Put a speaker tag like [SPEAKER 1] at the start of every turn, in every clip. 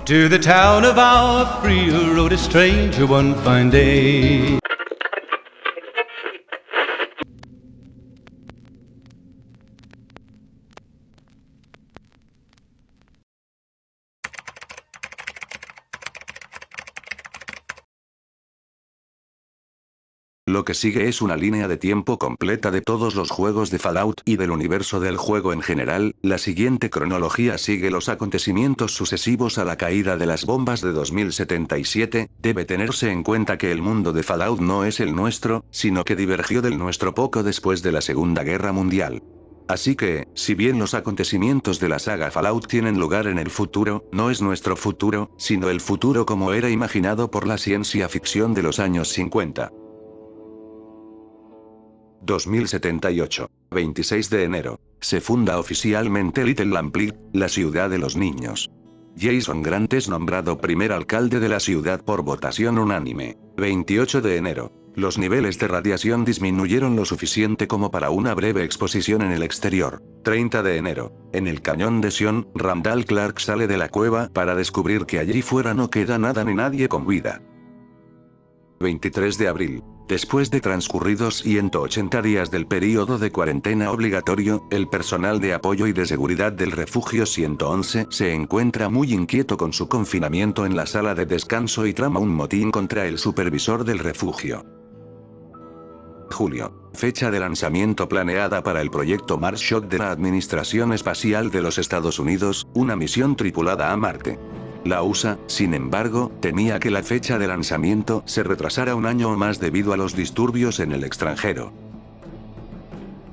[SPEAKER 1] To the town of our free rode a stranger one fine day.
[SPEAKER 2] Lo que sigue es una línea de tiempo completa de todos los juegos de Fallout y del universo del juego en general. La siguiente cronología sigue los acontecimientos sucesivos a la caída de las bombas de 2077. Debe tenerse en cuenta que el mundo de Fallout no es el nuestro, sino que divergió del nuestro poco después de la Segunda Guerra Mundial. Así que, si bien los acontecimientos de la saga Fallout tienen lugar en el futuro, no es nuestro futuro, sino el futuro como era imaginado por la ciencia ficción de los años 50. 2078. 26 de enero. Se funda oficialmente Little Lamplight, la ciudad de los niños. Jason Grant es nombrado primer alcalde de la ciudad por votación unánime. 28 de enero. Los niveles de radiación disminuyeron lo suficiente como para una breve exposición en el exterior. 30 de enero. En el cañón de Sion, Randall Clark sale de la cueva para descubrir que allí fuera no queda nada ni nadie con vida. 23 de abril. Después de transcurridos 180 días del período de cuarentena obligatorio, el personal de apoyo y de seguridad del refugio 111 se encuentra muy inquieto con su confinamiento en la sala de descanso y trama un motín contra el supervisor del refugio. Julio. Fecha de lanzamiento planeada para el proyecto Marshot de la Administración Espacial de los Estados Unidos, una misión tripulada a Marte. La USA, sin embargo, temía que la fecha de lanzamiento se retrasara un año o más debido a los disturbios en el extranjero.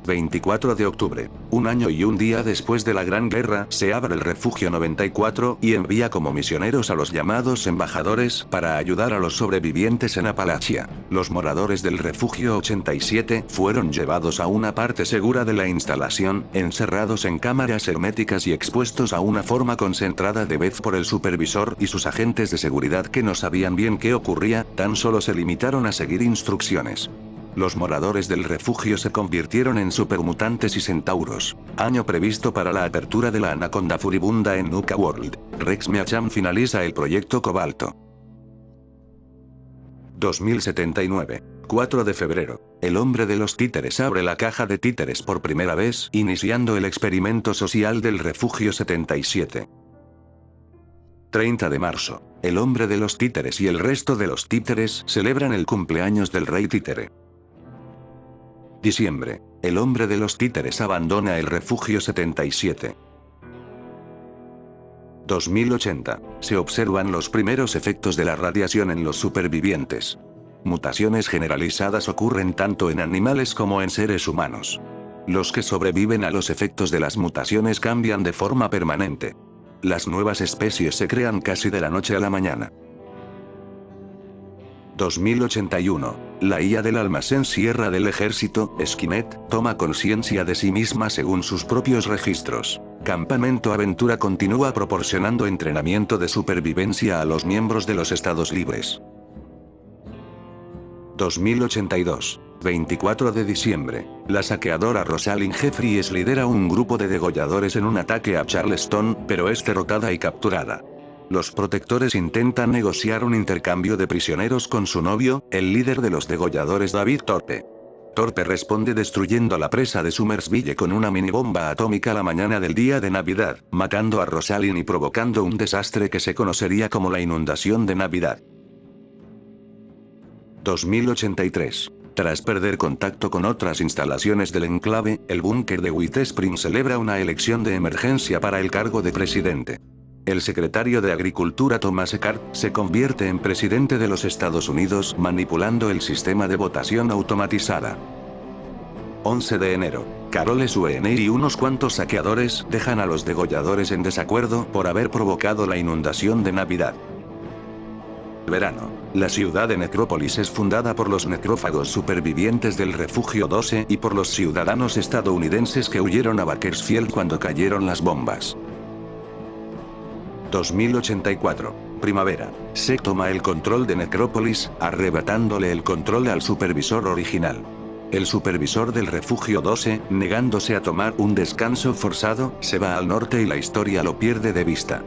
[SPEAKER 2] 24 de octubre. Un año y un día después de la Gran Guerra, se abre el Refugio 94 y envía como misioneros a los llamados embajadores para ayudar a los sobrevivientes en Apalachia. Los moradores del Refugio 87 fueron llevados a una parte segura de la instalación, encerrados en cámaras herméticas y expuestos a una forma concentrada de vez por el supervisor y sus agentes de seguridad que no sabían bien qué ocurría, tan solo se limitaron a seguir instrucciones. Los moradores del refugio se convirtieron en supermutantes y centauros. Año previsto para la apertura de la Anaconda furibunda en Nuka World. Rex Meacham finaliza el proyecto Cobalto. 2079. 4 de febrero. El hombre de los títeres abre la caja de títeres por primera vez, iniciando el experimento social del refugio 77. 30 de marzo. El hombre de los títeres y el resto de los títeres celebran el cumpleaños del rey títere. Diciembre. El hombre de los títeres abandona el refugio 77. 2080. Se observan los primeros efectos de la radiación en los supervivientes. Mutaciones generalizadas ocurren tanto en animales como en seres humanos. Los que sobreviven a los efectos de las mutaciones cambian de forma permanente. Las nuevas especies se crean casi de la noche a la mañana. 2081. La IA del almacén Sierra del Ejército, Skynet, toma conciencia de sí misma según sus propios registros. Campamento Aventura continúa proporcionando entrenamiento de supervivencia a los miembros de los Estados Libres. 2082. 24 de diciembre. La saqueadora Rosalind Jeffries lidera un grupo de degolladores en un ataque a Charleston, pero es derrotada y capturada. Los protectores intentan negociar un intercambio de prisioneros con su novio, el líder de los degolladores David Thorpe. Thorpe responde destruyendo la presa de Summersville con una minibomba atómica la mañana del día de Navidad, matando a Rosalind y provocando un desastre que se conocería como la inundación de Navidad. 2083. Tras perder contacto con otras instalaciones del enclave, el búnker de White Spring celebra una elección de emergencia para el cargo de presidente. El secretario de Agricultura Thomas Eckhart se convierte en presidente de los Estados Unidos manipulando el sistema de votación automatizada. 11 de enero. Carole Suener y unos cuantos saqueadores dejan a los degolladores en desacuerdo por haber provocado la inundación de Navidad. Verano. La ciudad de Necrópolis es fundada por los necrófagos supervivientes del Refugio 12 y por los ciudadanos estadounidenses que huyeron a Bakersfield cuando cayeron las bombas. 2084. Primavera. Se toma el control de Necrópolis, arrebatándole el control al supervisor original. El supervisor del Refugio 12, negándose a tomar un descanso forzado, se va al norte y la historia lo pierde de vista.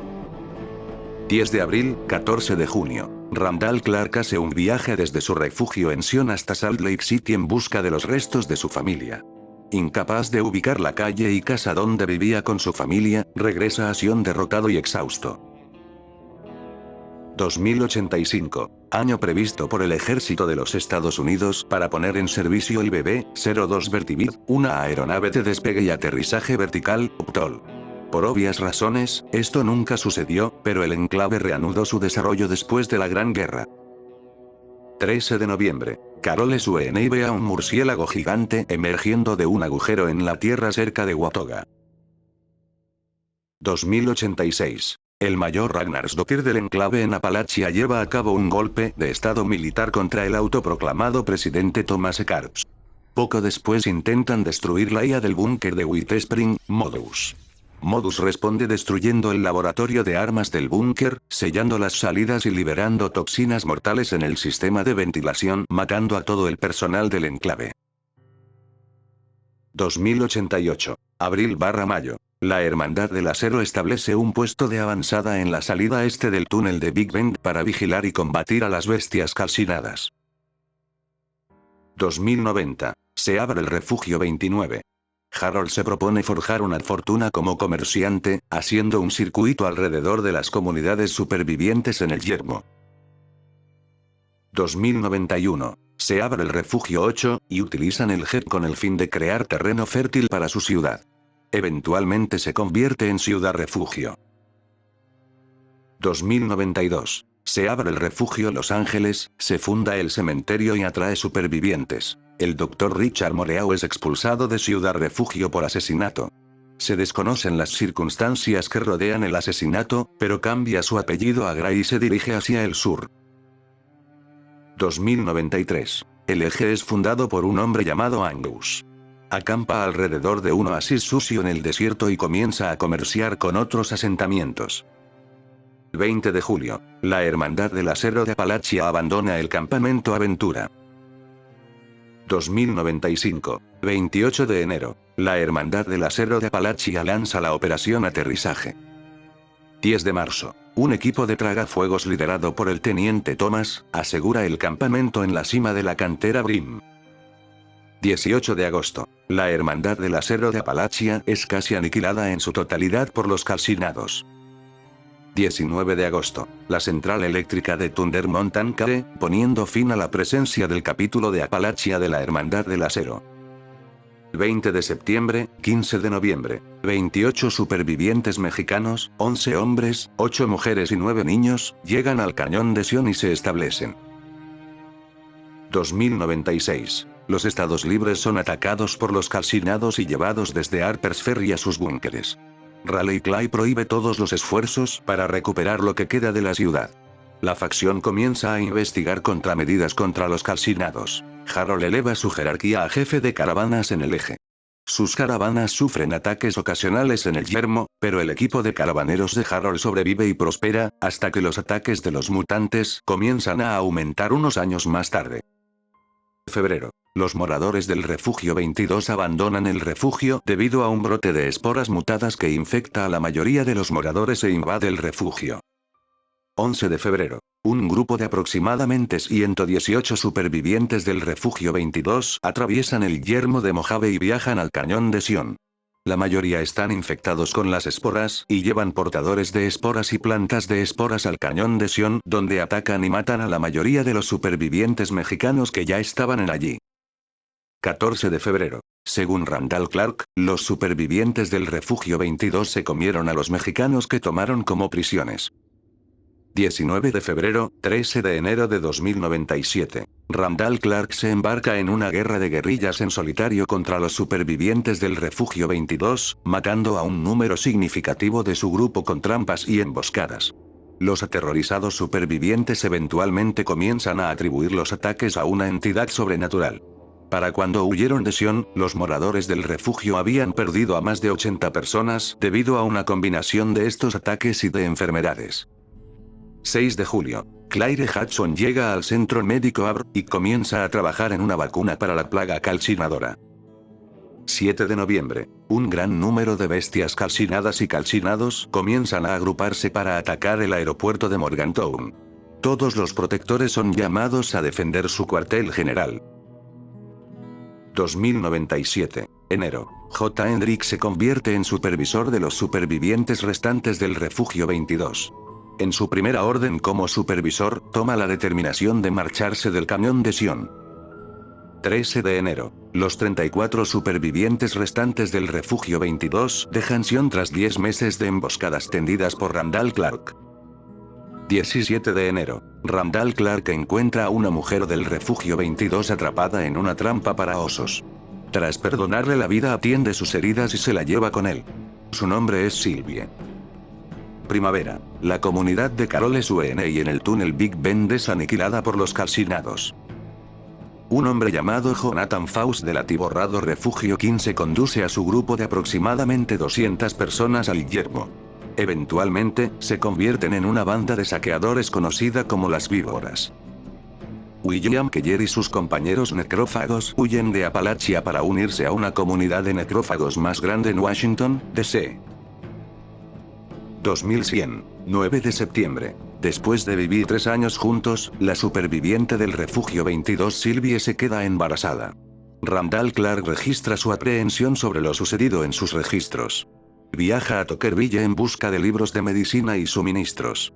[SPEAKER 2] 10 de abril, 14 de junio. Randall Clark hace un viaje desde su refugio en Sion hasta Salt Lake City en busca de los restos de su familia. Incapaz de ubicar la calle y casa donde vivía con su familia, regresa a Sion derrotado y exhausto. 2085. Año previsto por el Ejército de los Estados Unidos para poner en servicio el BB-02 Vertibird, una aeronave de despegue y aterrizaje vertical, UPTOL. Por obvias razones, esto nunca sucedió, pero el enclave reanudó su desarrollo después de la Gran Guerra. 13 de noviembre. Carole Suene ve a un murciélago gigante emergiendo de un agujero en la tierra cerca de Watoga. 2086. El mayor Ragnarsdottir del enclave en Appalachia lleva a cabo un golpe de estado militar contra el autoproclamado presidente Thomas Carps. Poco después intentan destruir la IA del búnker de Whitespring, Modus. Modus responde destruyendo el laboratorio de armas del búnker, sellando las salidas y liberando toxinas mortales en el sistema de ventilación, matando a todo el personal del enclave. 2088. Abril/mayo. La Hermandad del Acero establece un puesto de avanzada en la salida este del túnel de Big Bend para vigilar y combatir a las bestias calcinadas. 2090. Se abre el refugio 29. Harold se propone forjar una fortuna como comerciante, haciendo un circuito alrededor de las comunidades supervivientes en el yermo. 2091. Se abre el refugio 8, y utilizan el jet con el fin de crear terreno fértil para su ciudad. Eventualmente se convierte en ciudad refugio. 2092. Se abre el refugio Los Ángeles, se funda el cementerio y atrae supervivientes. El Dr. Richard Moreau es expulsado de Ciudad Refugio por asesinato. Se desconocen las circunstancias que rodean el asesinato, pero cambia su apellido a Gray y se dirige hacia el sur. 2093. El eje es fundado por un hombre llamado Angus. Acampa alrededor de un oasis sucio en el desierto y comienza a comerciar con otros asentamientos. 20 de julio. La Hermandad del Acero de Appalachia abandona el campamento Aventura. 2095. 28 de enero. La Hermandad del Acero de Appalachia lanza la Operación Aterrizaje. 10 de marzo. Un equipo de tragafuegos liderado por el teniente Thomas, asegura el campamento en la cima de la cantera Brim. 18 de agosto. La Hermandad del Acero de Appalachia es casi aniquilada en su totalidad por los calcinados. 19 de agosto. La central eléctrica de Thunder Mountain cae, poniendo fin a la presencia del capítulo de Appalachia de la Hermandad del Acero. 20 de septiembre, 15 de noviembre. 28 supervivientes mexicanos, 11 hombres, 8 mujeres y 9 niños, llegan al cañón de Sion y se establecen. 2096. Los Estados Libres son atacados por los calcinados y llevados desde Harper's Ferry a sus búnkeres. Raleigh Clay prohíbe todos los esfuerzos para recuperar lo que queda de la ciudad. La facción comienza a investigar contramedidas contra los calcinados. Harold eleva su jerarquía a jefe de caravanas en el eje. Sus caravanas sufren ataques ocasionales en el yermo, pero el equipo de caravaneros de Harold sobrevive y prospera, hasta que los ataques de los mutantes comienzan a aumentar unos años más tarde. Febrero. Los moradores del refugio 22 abandonan el refugio debido a un brote de esporas mutadas que infecta a la mayoría de los moradores e invade el refugio. 11 de febrero. Un grupo de aproximadamente 118 supervivientes del refugio 22 atraviesan el yermo de Mojave y viajan al cañón de Sion. La mayoría están infectados con las esporas y llevan portadores de esporas y plantas de esporas al cañón de Sion, donde atacan y matan a la mayoría de los supervivientes mexicanos que ya estaban en allí. 14 de febrero. Según Randall Clark, los supervivientes del refugio 22 se comieron a los mexicanos que tomaron como prisiones. 19 de febrero, 13 de enero de 2097. Randall Clark se embarca en una guerra de guerrillas en solitario contra los supervivientes del refugio 22, matando a un número significativo de su grupo con trampas y emboscadas. Los aterrorizados supervivientes eventualmente comienzan a atribuir los ataques a una entidad sobrenatural. Para cuando huyeron de Sion, los moradores del refugio habían perdido a más de 80 personas debido a una combinación de estos ataques y de enfermedades. 6 de julio. Claire Hudson llega al centro médico Abr y comienza a trabajar en una vacuna para la plaga calcinadora. 7 de noviembre. Un gran número de bestias calcinadas y calcinados comienzan a agruparse para atacar el aeropuerto de Morgantown. Todos los protectores son llamados a defender su cuartel general. 2097. Enero. J. Hendrick se convierte en supervisor de los supervivientes restantes del Refugio 22. En su primera orden como supervisor, toma la determinación de marcharse del cañón de Sion. 13 de enero. Los 34 supervivientes restantes del Refugio 22 dejan Sion tras 10 meses de emboscadas tendidas por Randall Clark. 17 de enero. Randall Clark encuentra a una mujer del Refugio 22 atrapada en una trampa para osos. Tras perdonarle la vida, atiende sus heridas y se la lleva con él. Su nombre es Sylvie. Primavera. La comunidad de Caroles UNA en el túnel Big Bend es aniquilada por los calcinados. Un hombre llamado Jonathan Faust del atiborrado Refugio 15 conduce a su grupo de aproximadamente 200 personas al yermo. Eventualmente, se convierten en una banda de saqueadores conocida como las Víboras. William Keller y sus compañeros necrófagos huyen de Apalachia para unirse a una comunidad de necrófagos más grande en Washington, D.C. 2100. 9 de septiembre. Después de vivir 3 años juntos, la superviviente del Refugio 22 Sylvie se queda embarazada. Randall Clark registra su aprehensión sobre lo sucedido en sus registros. Viaja a Toquerville en busca de libros de medicina y suministros.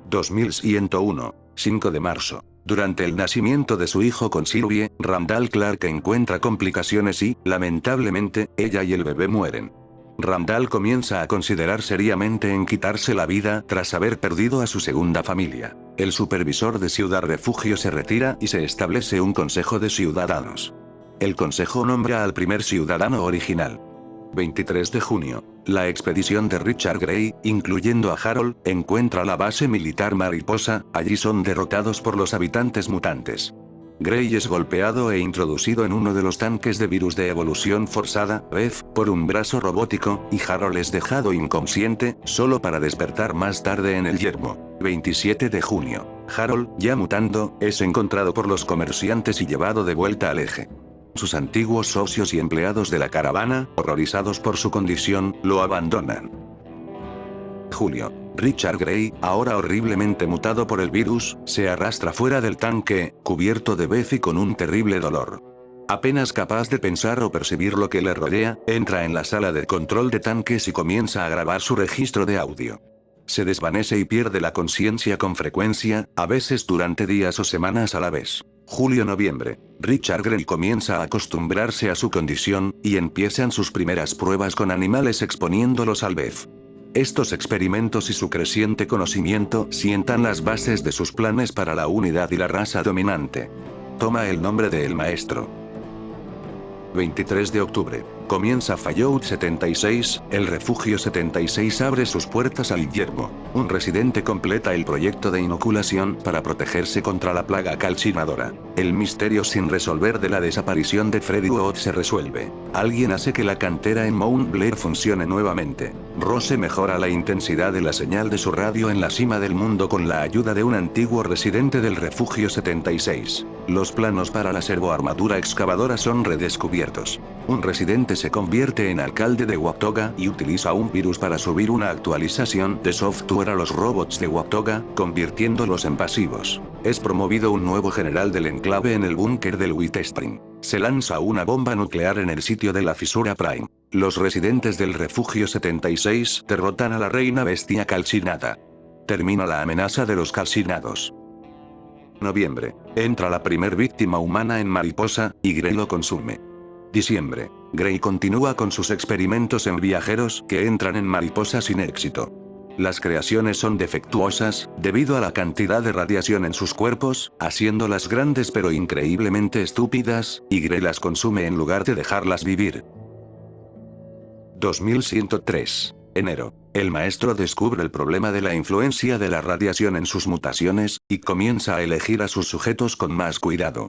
[SPEAKER 2] 2101. 5 de marzo. Durante el nacimiento de su hijo con Sylvie, Randall Clark encuentra complicaciones y, lamentablemente, ella y el bebé mueren. Randall comienza a considerar seriamente en quitarse la vida tras haber perdido a su segunda familia. El supervisor de Ciudad Refugio se retira y se establece un consejo de ciudadanos. El consejo nombra al primer ciudadano original. 23 de junio. La expedición de Richard Gray, incluyendo a Harold, encuentra la base militar Mariposa. Allí son derrotados por los habitantes mutantes. Gray es golpeado e introducido en uno de los tanques de virus de evolución forzada, BEF, por un brazo robótico, y Harold es dejado inconsciente, solo para despertar más tarde en el yermo. 27 de junio. Harold, ya mutando, es encontrado por los comerciantes y llevado de vuelta al eje. Sus antiguos socios y empleados de la caravana, horrorizados por su condición, lo abandonan. Julio. Richard Gray, ahora horriblemente mutado por el virus, se arrastra fuera del tanque, cubierto de BEF y con un terrible dolor. Apenas capaz de pensar o percibir lo que le rodea, entra en la sala de control de tanques y comienza a grabar su registro de audio. Se desvanece y pierde la conciencia con frecuencia, a veces durante días o semanas a la vez. Julio-noviembre. Richard Gray comienza a acostumbrarse a su condición, y empiezan sus primeras pruebas con animales exponiéndolos al BEF. Estos experimentos y su creciente conocimiento sientan las bases de sus planes para la unidad y la raza dominante. Toma el nombre de El Maestro. 23 de octubre. Comienza Fallout 76, el Refugio 76 abre sus puertas al yermo. Un residente completa el proyecto de inoculación para protegerse contra la plaga calcinadora. El misterio sin resolver de la desaparición de Freddy Wood se resuelve. Alguien hace que la cantera en Mount Blair funcione nuevamente. Rose mejora la intensidad de la señal de su radio en la cima del mundo con la ayuda de un antiguo residente del Refugio 76. Los planos para la servoarmadura excavadora son redescubiertos. Un residente se convierte en alcalde de Waptoga y utiliza un virus para subir una actualización de software a los robots de Waptoga, convirtiéndolos en pasivos. Es promovido un nuevo general del enclave en el búnker del Witestring. Se lanza una bomba nuclear en el sitio de la fisura Prime. Los residentes del Refugio 76 derrotan a la reina bestia calcinada. Termina la amenaza de los calcinados. Noviembre. Entra la primer víctima humana en Mariposa, y Gray lo consume. Diciembre. Gray continúa con sus experimentos en viajeros que entran en Mariposa sin éxito. Las creaciones son defectuosas, debido a la cantidad de radiación en sus cuerpos, haciéndolas grandes pero increíblemente estúpidas, y Gray las consume en lugar de dejarlas vivir. 2103. Enero. El maestro descubre el problema de la influencia de la radiación en sus mutaciones, y comienza a elegir a sus sujetos con más cuidado.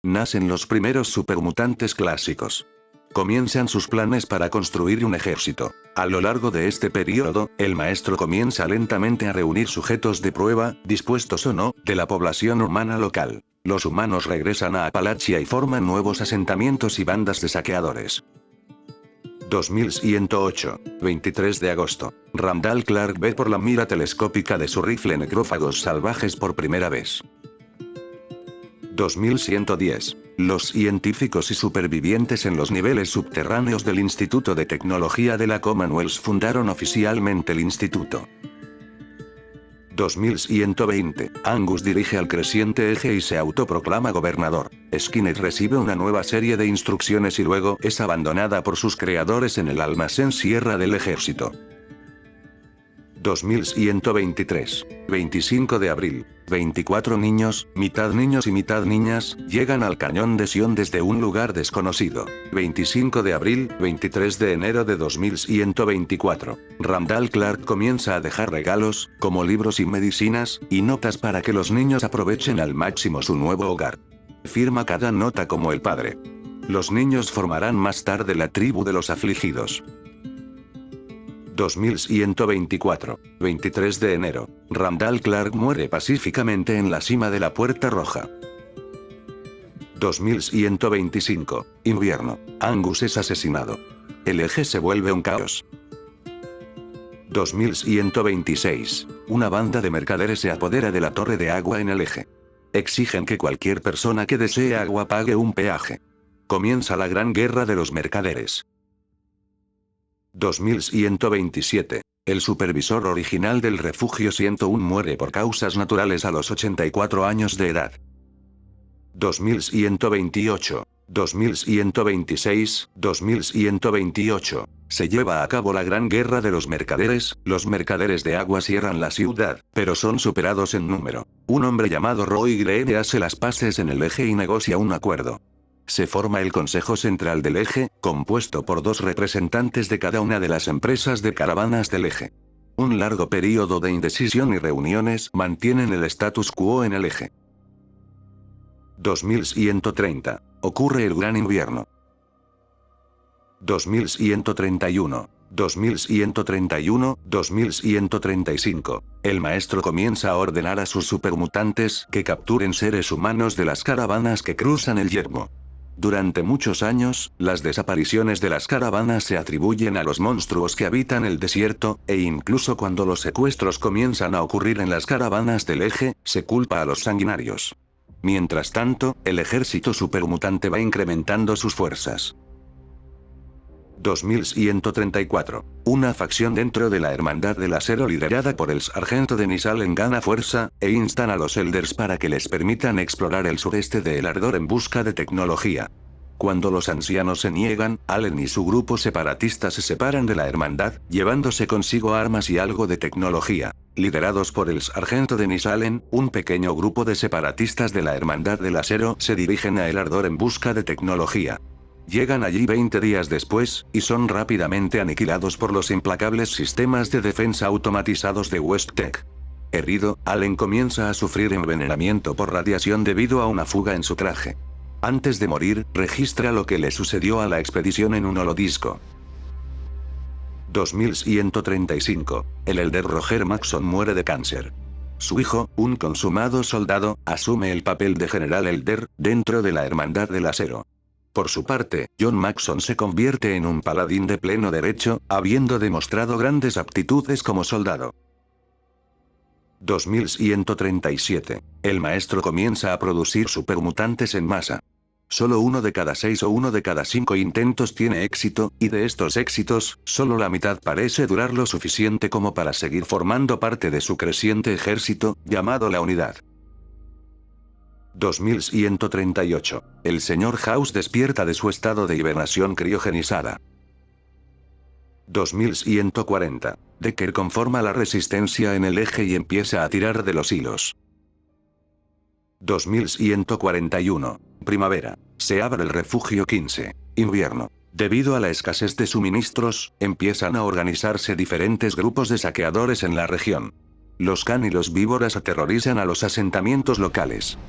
[SPEAKER 2] Nacen los primeros supermutantes clásicos. Comienzan sus planes para construir un ejército. A lo largo de este periodo, el maestro comienza lentamente a reunir sujetos de prueba, dispuestos o no, de la población humana local. Los humanos regresan a Appalachia y forman nuevos asentamientos y bandas de saqueadores. 2108, 23 de agosto. Randall Clark ve por la mira telescópica de su rifle necrófagos salvajes por primera vez. 2110. Los científicos y supervivientes en los niveles subterráneos del Instituto de Tecnología de la Commonwealth fundaron oficialmente el instituto. 2120. Angus dirige al creciente eje y se autoproclama gobernador. Skinner recibe una nueva serie de instrucciones y luego es abandonada por sus creadores en el almacén Sierra del ejército. 2123. 25 de abril. 24 niños, mitad niños y mitad niñas, llegan al cañón de Sion desde un lugar desconocido. 25 de abril, 23 de enero de 2124. Randall Clark comienza a dejar regalos, como libros y medicinas, y notas para que los niños aprovechen al máximo su nuevo hogar. Firma cada nota como el padre. Los niños formarán más tarde la tribu de los afligidos. 2124. 23 de enero. Randall Clark muere pacíficamente en la cima de la Puerta Roja. 2125. Invierno. Angus es asesinado. El eje se vuelve un caos. 2126. Una banda de mercaderes se apodera de la torre de agua en el eje. Exigen que cualquier persona que desee agua pague un peaje. Comienza la gran guerra de los mercaderes. 2127. El supervisor original del refugio 101 muere por causas naturales a los 84 años de edad. 2128. 2126, 2128. Se lleva a cabo la gran guerra de los mercaderes de agua cierran la ciudad, pero son superados en número. Un hombre llamado Roy Greene hace las paces en el eje y negocia un acuerdo. Se forma el Consejo Central del Eje, compuesto por 2 representantes de cada una de las empresas de caravanas del eje. Un largo período de indecisión y reuniones mantienen el status quo en el eje. 2130. Ocurre el Gran Invierno. 2131. 2131, 2135. El maestro comienza a ordenar a sus supermutantes que capturen seres humanos de las caravanas que cruzan el yermo. Durante muchos años, las desapariciones de las caravanas se atribuyen a los monstruos que habitan el desierto, e incluso cuando los secuestros comienzan a ocurrir en las caravanas del eje, se culpa a los sanguinarios. Mientras tanto, el ejército supermutante va incrementando sus fuerzas. 2134. Una facción dentro de la Hermandad del Acero liderada por el sargento de Nisalen gana fuerza, e instan a los Elders para que les permitan explorar el sureste de El Ardor en busca de tecnología. Cuando los ancianos se niegan, Allen y su grupo separatista se separan de la Hermandad, llevándose consigo armas y algo de tecnología. Liderados por el sargento de Nisalen, un pequeño grupo de separatistas de la Hermandad del Acero se dirigen a El Ardor en busca de tecnología. Llegan allí 20 días después, y son rápidamente aniquilados por los implacables sistemas de defensa automatizados de West Tech. Herido, Allen comienza a sufrir envenenamiento por radiación debido a una fuga en su traje. Antes de morir, registra lo que le sucedió a la expedición en un holodisco. 2135. El Elder Roger Maxson muere de cáncer. Su hijo, un consumado soldado, asume el papel de General Elder, dentro de la Hermandad del Acero. Por su parte, John Maxson se convierte en un paladín de pleno derecho, habiendo demostrado grandes aptitudes como soldado. 2137. El maestro comienza a producir supermutantes en masa. Solo 1 de cada 6 o 1 de cada 5 intentos tiene éxito, y de estos éxitos, solo la mitad parece durar lo suficiente como para seguir formando parte de su creciente ejército, llamado la Unidad. 2138. El Sr. House despierta de su estado de hibernación criogenizada. 2140. Decker conforma la resistencia en el eje y empieza a tirar de los hilos. 2141. Primavera. Se abre el refugio 15. Invierno. Debido a la escasez de suministros, empiezan a organizarse diferentes grupos de saqueadores en la región. Los Khan y los víboras aterrorizan a los asentamientos locales.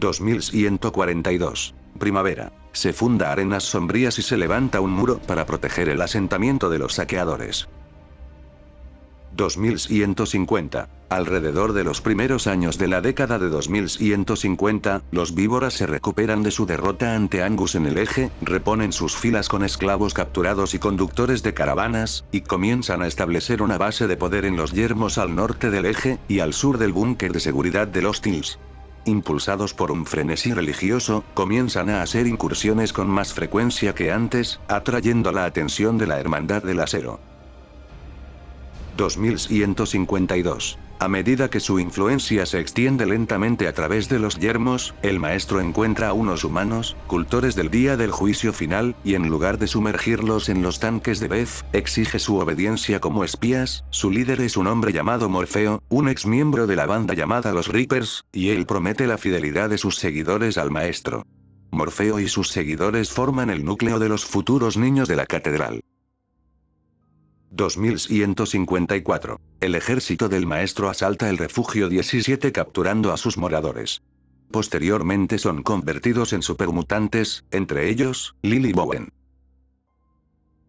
[SPEAKER 2] 2142. Primavera. Se funda Arenas Sombrías y se levanta un muro para proteger el asentamiento de los saqueadores. 2150. Alrededor de los primeros años de la década de 2150, los víboras se recuperan de su derrota ante Angus en el Eje, reponen sus filas con esclavos capturados y conductores de caravanas, y comienzan a establecer una base de poder en los yermos al norte del Eje, y al sur del búnker de seguridad de los Tills. Impulsados por un frenesí religioso, comienzan a hacer incursiones con más frecuencia que antes, atrayendo la atención de la Hermandad del Acero. 2152. A medida que su influencia se extiende lentamente a través de los yermos, el maestro encuentra a unos humanos, cultores del día del juicio final, y en lugar de sumergirlos en los tanques de Beth, exige su obediencia como espías. Su líder es un hombre llamado Morfeo, un ex miembro de la banda llamada los Reapers, y él promete la fidelidad de sus seguidores al maestro. Morfeo y sus seguidores forman el núcleo de los futuros niños de la catedral. 2154. El ejército del maestro asalta el refugio 17 capturando a sus moradores. Posteriormente son convertidos en supermutantes, entre ellos, Lily Bowen.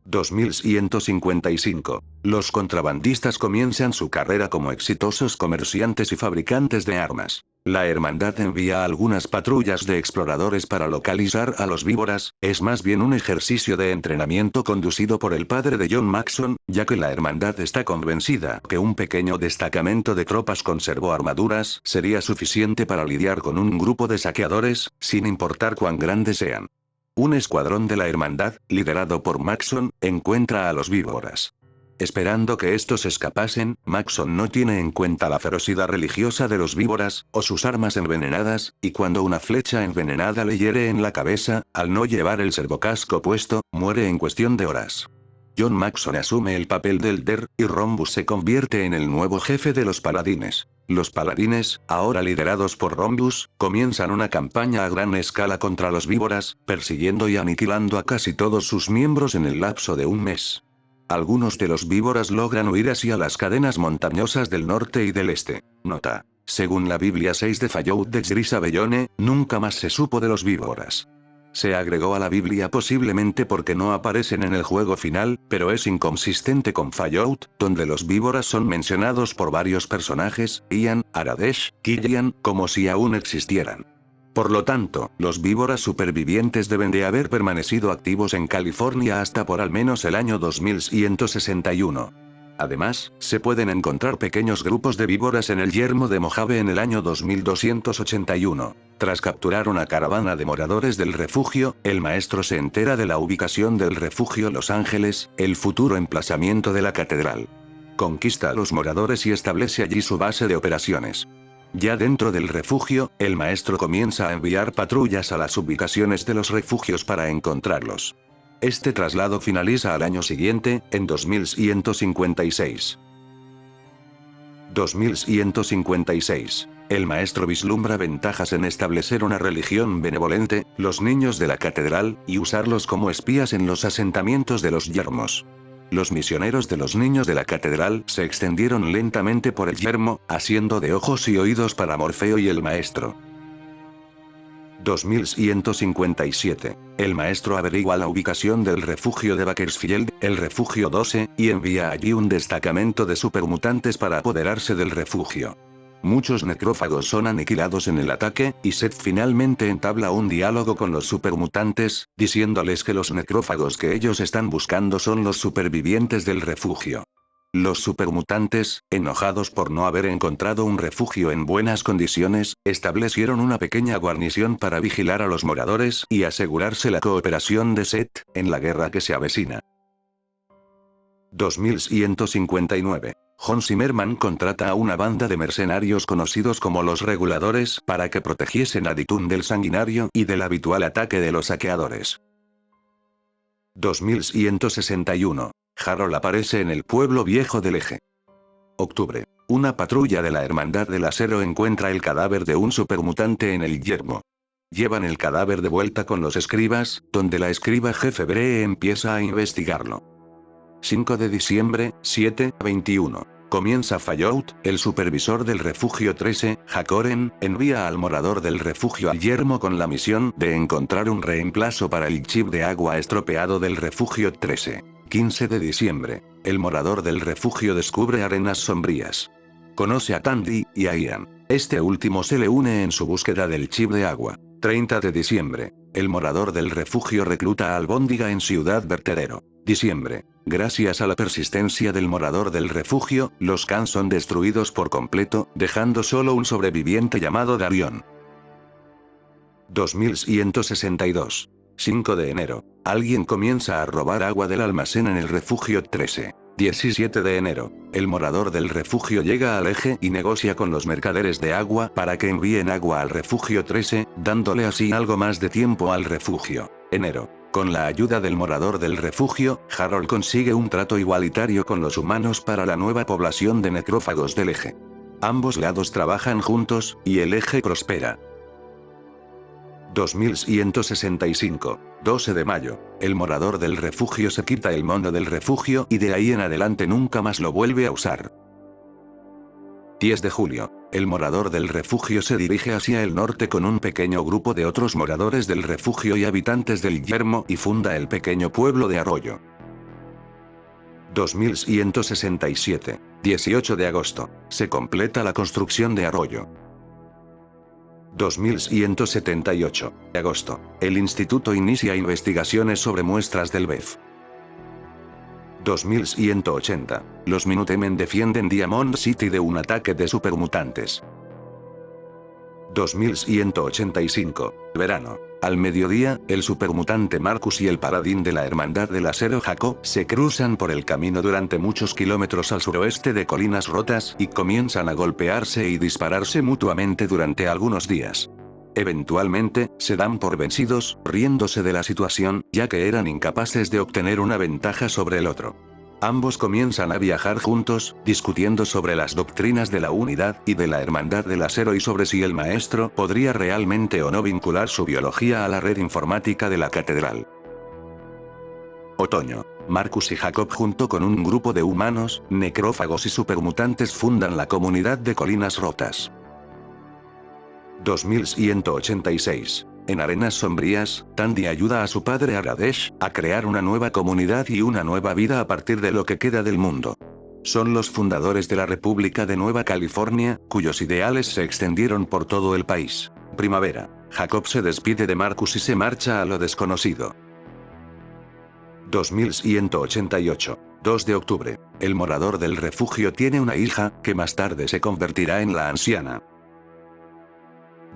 [SPEAKER 2] 2155. Los contrabandistas comienzan su carrera como exitosos comerciantes y fabricantes de armas. La hermandad envía algunas patrullas de exploradores para localizar a los víboras, es más bien un ejercicio de entrenamiento conducido por el padre de John Maxon, ya que la hermandad está convencida que un pequeño destacamento de tropas con servoarmaduras sería suficiente para lidiar con un grupo de saqueadores, sin importar cuán grandes sean. Un escuadrón de la hermandad, liderado por Maxon, encuentra a los víboras. Esperando que estos escapasen, Maxon no tiene en cuenta la ferocidad religiosa de los víboras, o sus armas envenenadas, y cuando una flecha envenenada le hiere en la cabeza, al no llevar el servocasco puesto, muere en cuestión de horas. John Maxon asume el papel del Der, y Rhombus se convierte en el nuevo jefe de los paladines. Los paladines, ahora liderados por Rhombus, comienzan una campaña a gran escala contra los víboras, persiguiendo y aniquilando a casi todos sus miembros en el lapso de un mes. Algunos de los víboras logran huir hacia las cadenas montañosas del norte y del este. Nota: según la Biblia 6 de Fayou de Grisa Bellone, nunca más se supo de los víboras. Se agregó a la Biblia posiblemente porque no aparecen en el juego final, pero es inconsistente con Fallout, donde los víboras son mencionados por varios personajes, Ian, Aradesh, Killian, como si aún existieran. Por lo tanto, los víboras supervivientes deben de haber permanecido activos en California hasta por al menos el año 2161. Además, se pueden encontrar pequeños grupos de víboras en el yermo de Mojave en el año 2281. Tras capturar una caravana de moradores del refugio, el maestro se entera de la ubicación del refugio Los Ángeles, el futuro emplazamiento de la catedral. Conquista a los moradores y establece allí su base de operaciones. Ya dentro del refugio, el maestro comienza a enviar patrullas a las ubicaciones de los refugios para encontrarlos. Este traslado finaliza al año siguiente, en 2156. 2156. El maestro vislumbra ventajas en establecer una religión benevolente, los niños de la catedral, y usarlos como espías en los asentamientos de los yermos. Los misioneros de los niños de la catedral se extendieron lentamente por el yermo, haciendo de ojos y oídos para Morfeo y el maestro. 2157. El maestro averigua la ubicación del refugio de Bakersfield, el refugio 12, y envía allí un destacamento de supermutantes para apoderarse del refugio. Muchos necrófagos son aniquilados en el ataque, y Seth finalmente entabla un diálogo con los supermutantes, diciéndoles que los necrófagos que ellos están buscando son los supervivientes del refugio. Los supermutantes, enojados por no haber encontrado un refugio en buenas condiciones, establecieron una pequeña guarnición para vigilar a los moradores y asegurarse la cooperación de Seth en la guerra que se avecina. 2159. John Zimmerman contrata a una banda de mercenarios conocidos como los Reguladores para que protegiesen a Ditun del sanguinario y del habitual ataque de los saqueadores. 2161. Harold aparece en el pueblo viejo del Eje. Octubre. Una patrulla de la Hermandad del Acero encuentra el cadáver de un supermutante en el yermo. Llevan el cadáver de vuelta con los escribas, donde la escriba jefe Bree empieza a investigarlo. 5 de diciembre, 7:21. Comienza Fallout, el supervisor del refugio 13, Hakoren, envía al morador del refugio al yermo con la misión de encontrar un reemplazo para el chip de agua estropeado del refugio 13. 15 de diciembre. El morador del refugio descubre arenas sombrías. Conoce a Tandy y a Ian. Este último se le une en su búsqueda del chip de agua. 30 de diciembre. El morador del refugio recluta a Albóndiga en Ciudad Vertedero. Diciembre. Gracias a la persistencia del morador del refugio, los Khan son destruidos por completo, dejando solo un sobreviviente llamado Darion. 2162. 5 de enero. Alguien comienza a robar agua del almacén en el refugio 13. 17 de enero. El morador del refugio llega al eje y negocia con los mercaderes de agua para que envíen agua al refugio 13, dándole así algo más de tiempo al refugio. Enero. Con la ayuda del morador del refugio, Harold consigue un trato igualitario con los humanos para la nueva población de necrófagos del eje. Ambos lados trabajan juntos, y el eje prospera. 2165. 12 de mayo. El morador del refugio se quita el mono del refugio y de ahí en adelante nunca más lo vuelve a usar. 10 de julio. El morador del refugio se dirige hacia el norte con un pequeño grupo de otros moradores del refugio y habitantes del yermo y funda el pequeño pueblo de Arroyo. 2167. 18 de agosto. Se completa la construcción de Arroyo. 2178. Agosto. El instituto inicia investigaciones sobre muestras del BEF. 2180. Los Minutemen defienden Diamond City de un ataque de supermutantes. 2185. Verano. Al mediodía, el supermutante Marcus y el paladín de la Hermandad del Acero Jacob se cruzan por el camino durante muchos kilómetros al suroeste de Colinas Rotas y comienzan a golpearse y dispararse mutuamente durante algunos días. Eventualmente, se dan por vencidos, riéndose de la situación, ya que eran incapaces de obtener una ventaja sobre el otro. Ambos comienzan a viajar juntos, discutiendo sobre las doctrinas de la unidad y de la Hermandad del Acero y sobre si el maestro podría realmente o no vincular su biología a la red informática de la catedral. Otoño. Marcus y Jacob junto con un grupo de humanos, necrófagos y supermutantes fundan la comunidad de Colinas Rotas. 2186. En Arenas Sombrías, Tandy ayuda a su padre Aradesh a crear una nueva comunidad y una nueva vida a partir de lo que queda del mundo. Son los fundadores de la República de Nueva California, cuyos ideales se extendieron por todo el país. Primavera. Jacob se despide de Marcus y se marcha a lo desconocido. 2188. 2 de octubre. El morador del refugio tiene una hija, que más tarde se convertirá en la anciana.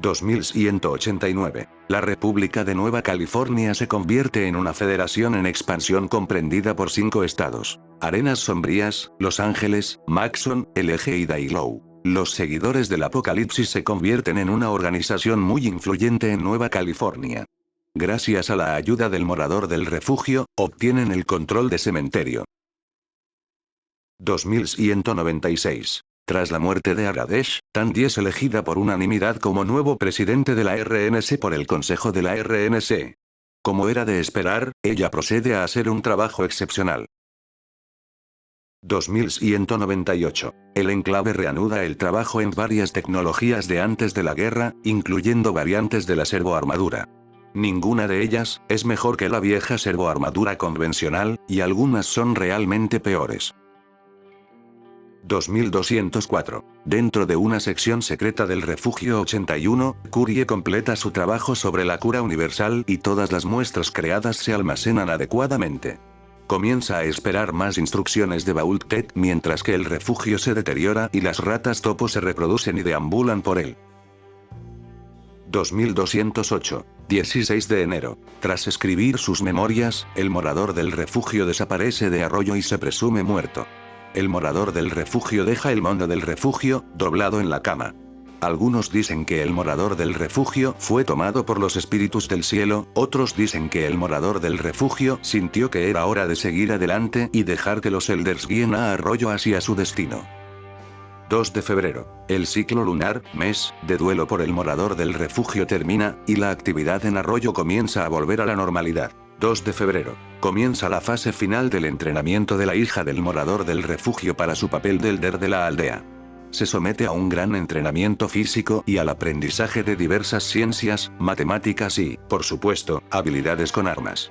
[SPEAKER 2] 2189. La República de Nueva California se convierte en una federación en expansión comprendida por 5 estados: Arenas Sombrías, Los Ángeles, Maxon, El Eje y Daylow. Los seguidores del Apocalipsis se convierten en una organización muy influyente en Nueva California. Gracias a la ayuda del morador del refugio, obtienen el control de cementerio. 2196. Tras la muerte de Aradesh, Tandy es elegida por unanimidad como nuevo presidente de la RNC por el Consejo de la RNC. Como era de esperar, ella procede a hacer un trabajo excepcional. 2198. El enclave reanuda el trabajo en varias tecnologías de antes de la guerra, incluyendo variantes de la servoarmadura. Ninguna de ellas es mejor que la vieja servoarmadura convencional, y algunas son realmente peores. 2204. Dentro de una sección secreta del Refugio 81, Curie completa su trabajo sobre la cura universal y todas las muestras creadas se almacenan adecuadamente. Comienza a esperar más instrucciones de Vault-Tec mientras que el refugio se deteriora y las ratas topo se reproducen y deambulan por él. 2208. 16 de enero. Tras escribir sus memorias, el morador del refugio desaparece de Arroyo y se presume muerto. El morador del refugio deja el mono del refugio, doblado en la cama. Algunos dicen que el morador del refugio fue tomado por los espíritus del cielo, otros dicen que el morador del refugio sintió que era hora de seguir adelante y dejar que los Elders guíen a Arroyo hacia su destino. 2 de febrero. El ciclo lunar, mes, de duelo por el morador del refugio termina, y la actividad en Arroyo comienza a volver a la normalidad. 2 de febrero. Comienza la fase final del entrenamiento de la hija del morador del refugio para su papel de Elder de la aldea. Se somete a un gran entrenamiento físico y al aprendizaje de diversas ciencias, matemáticas y, por supuesto, habilidades con armas.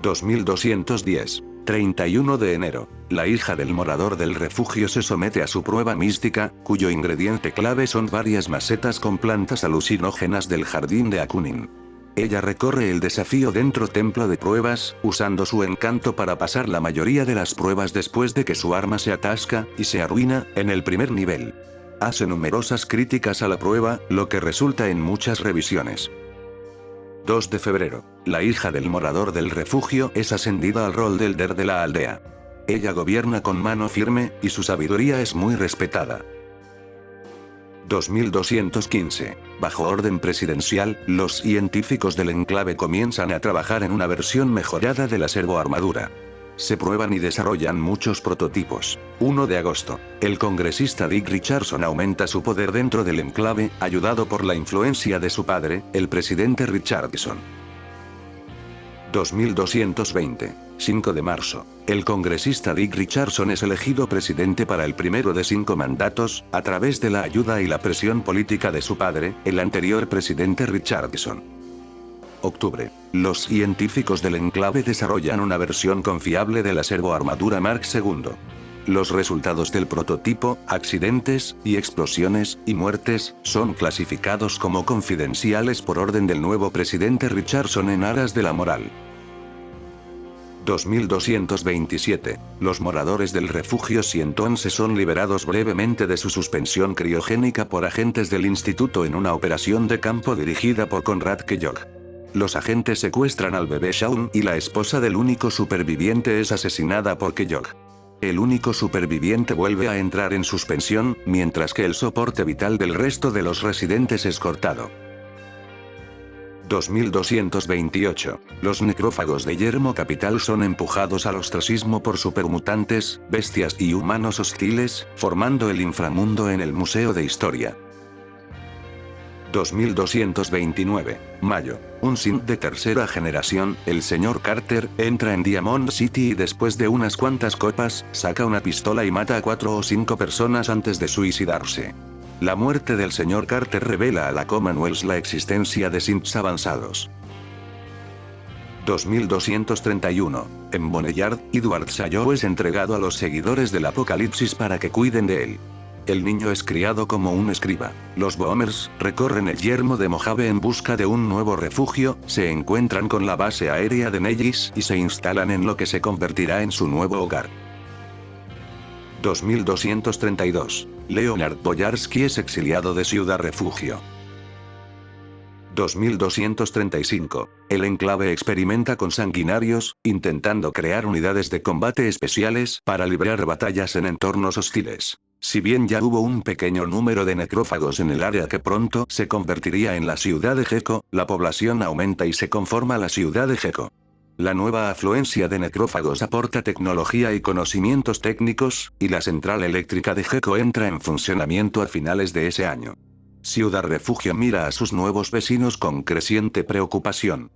[SPEAKER 2] 2210. 31 de enero. La hija del morador del refugio se somete a su prueba mística, cuyo ingrediente clave son varias macetas con plantas alucinógenas del jardín de Akunin. Ella recorre el desafío dentro templo de pruebas, usando su encanto para pasar la mayoría de las pruebas después de que su arma se atasca y se arruina en el primer nivel. Hace numerosas críticas a la prueba, lo que resulta en muchas revisiones. 2 de febrero. La hija del morador del refugio es ascendida al rol del líder de la aldea. Ella gobierna con mano firme, y su sabiduría es muy respetada. 2215. Bajo orden presidencial, los científicos del enclave comienzan a trabajar en una versión mejorada de la servoarmadura. Se prueban y desarrollan muchos prototipos. 1 de agosto. El congresista Dick Richardson aumenta su poder dentro del enclave, ayudado por la influencia de su padre, el presidente Richardson. 2220. 5 de marzo. El congresista Dick Richardson es elegido presidente para el primero de 5 mandatos, a través de la ayuda y la presión política de su padre, el anterior presidente Richardson. Octubre. Los científicos del enclave desarrollan una versión confiable de la servoarmadura Mark II. Los resultados del prototipo, accidentes, y explosiones, y muertes, son clasificados como confidenciales por orden del nuevo presidente Richardson en aras de la moral. 2227. Los moradores del refugio Sientonse son liberados brevemente de su suspensión criogénica por agentes del instituto en una operación de campo dirigida por Conrad Kellogg. Los agentes secuestran al bebé Shaun y la esposa del único superviviente es asesinada por Kellogg. El único superviviente vuelve a entrar en suspensión, mientras que el soporte vital del resto de los residentes es cortado. 2228. Los necrófagos de Yermo Capital son empujados al ostracismo por supermutantes, bestias y humanos hostiles, formando el inframundo en el Museo de Historia. 2229. Mayo. Un Synth de tercera generación, el señor Carter, entra en Diamond City y después de unas cuantas copas, saca una pistola y mata a 4 o 5 personas antes de suicidarse. La muerte del señor Carter revela a la Commonwealth la existencia de Synths avanzados. 2231. En Boneyard, Edward Sayo es entregado a los seguidores del Apocalipsis para que cuiden de él. El niño es criado como un escriba. Los Boomers recorren el yermo de Mojave en busca de un nuevo refugio, se encuentran con la base aérea de Nellis y se instalan en lo que se convertirá en su nuevo hogar. 2232. Leonard Boyarsky es exiliado de Ciudad Refugio. 2235. El enclave experimenta con sanguinarios, intentando crear unidades de combate especiales para librar batallas en entornos hostiles. Si bien ya hubo un pequeño número de necrófagos en el área que pronto se convertiría en la ciudad de Gecko, la población aumenta y se conforma la ciudad de Gecko. La nueva afluencia de necrófagos aporta tecnología y conocimientos técnicos, y la central eléctrica de Gecko entra en funcionamiento a finales de ese año. Ciudad Refugio mira a sus nuevos vecinos con creciente preocupación.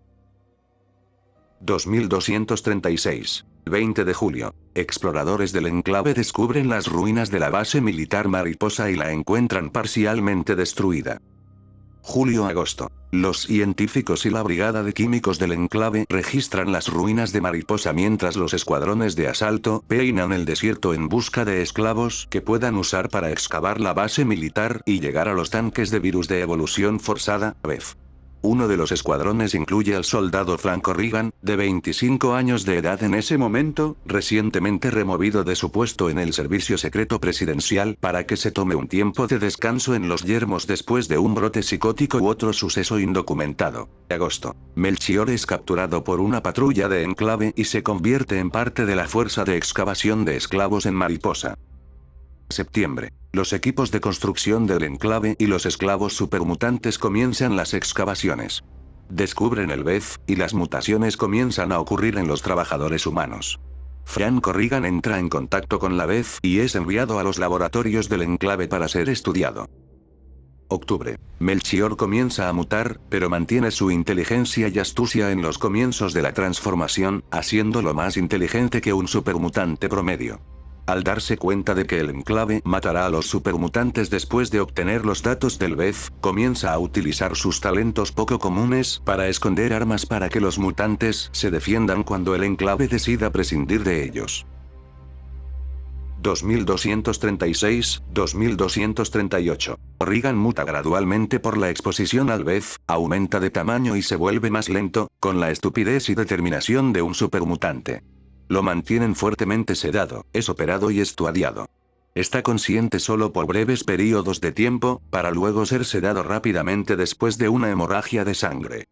[SPEAKER 2] 2236. 20 de julio. Exploradores del enclave descubren las ruinas de la base militar Mariposa y la encuentran parcialmente destruida. Julio-agosto. Los científicos y la brigada de químicos del enclave registran las ruinas de Mariposa mientras los escuadrones de asalto peinan el desierto en busca de esclavos que puedan usar para excavar la base militar y llegar a los tanques de virus de evolución forzada, BEF. Uno de los escuadrones incluye al soldado Frank Corrigan, de 25 años de edad en ese momento, recientemente removido de su puesto en el servicio secreto presidencial para que se tome un tiempo de descanso en los yermos después de un brote psicótico u otro suceso indocumentado. Agosto. Melchior es capturado por una patrulla de enclave y se convierte en parte de la fuerza de excavación de esclavos en Mariposa. Septiembre. Los equipos de construcción del enclave y los esclavos supermutantes comienzan las excavaciones. Descubren el BEF, y las mutaciones comienzan a ocurrir en los trabajadores humanos. Frank Corrigan entra en contacto con la BEF y es enviado a los laboratorios del enclave para ser estudiado. Octubre. Melchior comienza a mutar, pero mantiene su inteligencia y astucia en los comienzos de la transformación, haciéndolo más inteligente que un supermutante promedio. Al darse cuenta de que el enclave matará a los supermutantes después de obtener los datos del BEF, comienza a utilizar sus talentos poco comunes para esconder armas para que los mutantes se defiendan cuando el enclave decida prescindir de ellos. 2236-2238. Regan muta gradualmente por la exposición al BEF, aumenta de tamaño y se vuelve más lento, con la estupidez y determinación de un supermutante. Lo mantienen fuertemente sedado, es operado y estudiado. Está consciente solo por breves periodos de tiempo, para luego ser sedado rápidamente después de una hemorragia de sangre.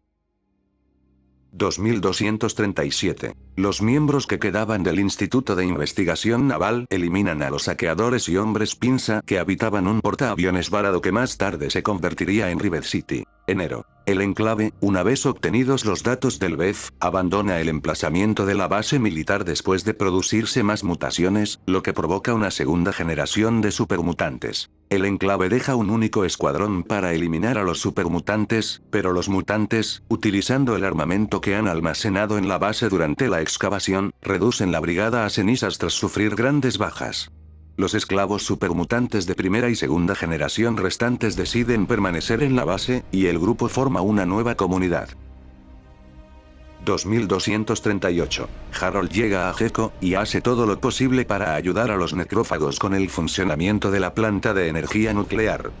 [SPEAKER 2] 2237. Los miembros que quedaban del Instituto de Investigación Naval eliminan a los saqueadores y hombres pinza que habitaban un portaaviones varado que más tarde se convertiría en River City. Enero. El enclave, una vez obtenidos los datos del BEF, abandona el emplazamiento de la base militar después de producirse más mutaciones, lo que provoca una segunda generación de supermutantes. El enclave deja un único escuadrón para eliminar a los supermutantes, pero los mutantes, utilizando el armamento que han almacenado en la base durante la excavación, reducen la brigada a cenizas tras sufrir grandes bajas. Los esclavos supermutantes de primera y segunda generación restantes deciden permanecer en la base, y el grupo forma una nueva comunidad. 2238. Harold llega a Gecko, y hace todo lo posible para ayudar a los necrófagos con el funcionamiento de la planta de energía nuclear.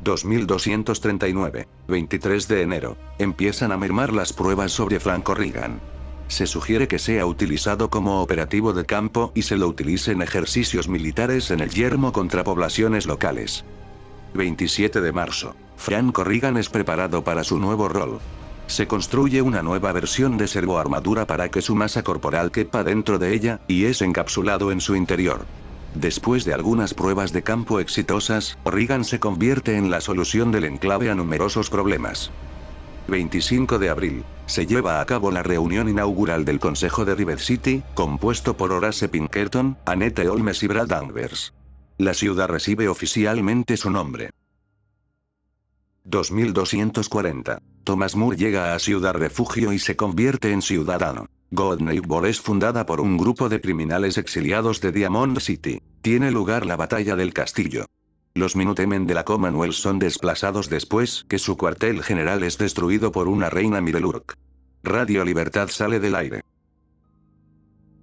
[SPEAKER 2] 2239. 23 de enero. Empiezan a mermar las pruebas sobre Franco Regan. Se sugiere que sea utilizado como operativo de campo y se lo utilice en ejercicios militares en el yermo contra poblaciones locales. 27 de marzo. Franco Regan es preparado para su nuevo rol. Se construye una nueva versión de servoarmadura para que su masa corporal quepa dentro de ella, y es encapsulado en su interior. Después de algunas pruebas de campo exitosas, Regan se convierte en la solución del enclave a numerosos problemas. 25 de abril. Se lleva a cabo la reunión inaugural del Consejo de River City, compuesto por Horace Pinkerton, Annette Holmes y Brad Danvers. La ciudad recibe oficialmente su nombre. 2240. Thomas Moore llega a Ciudad Refugio y se convierte en ciudadano. God Neighbor es fundada por un grupo de criminales exiliados de Diamond City. Tiene lugar la batalla del castillo. Los Minutemen de la Commonwealth son desplazados después que su cuartel general es destruido por una reina Mirelurk. Radio Libertad sale del aire.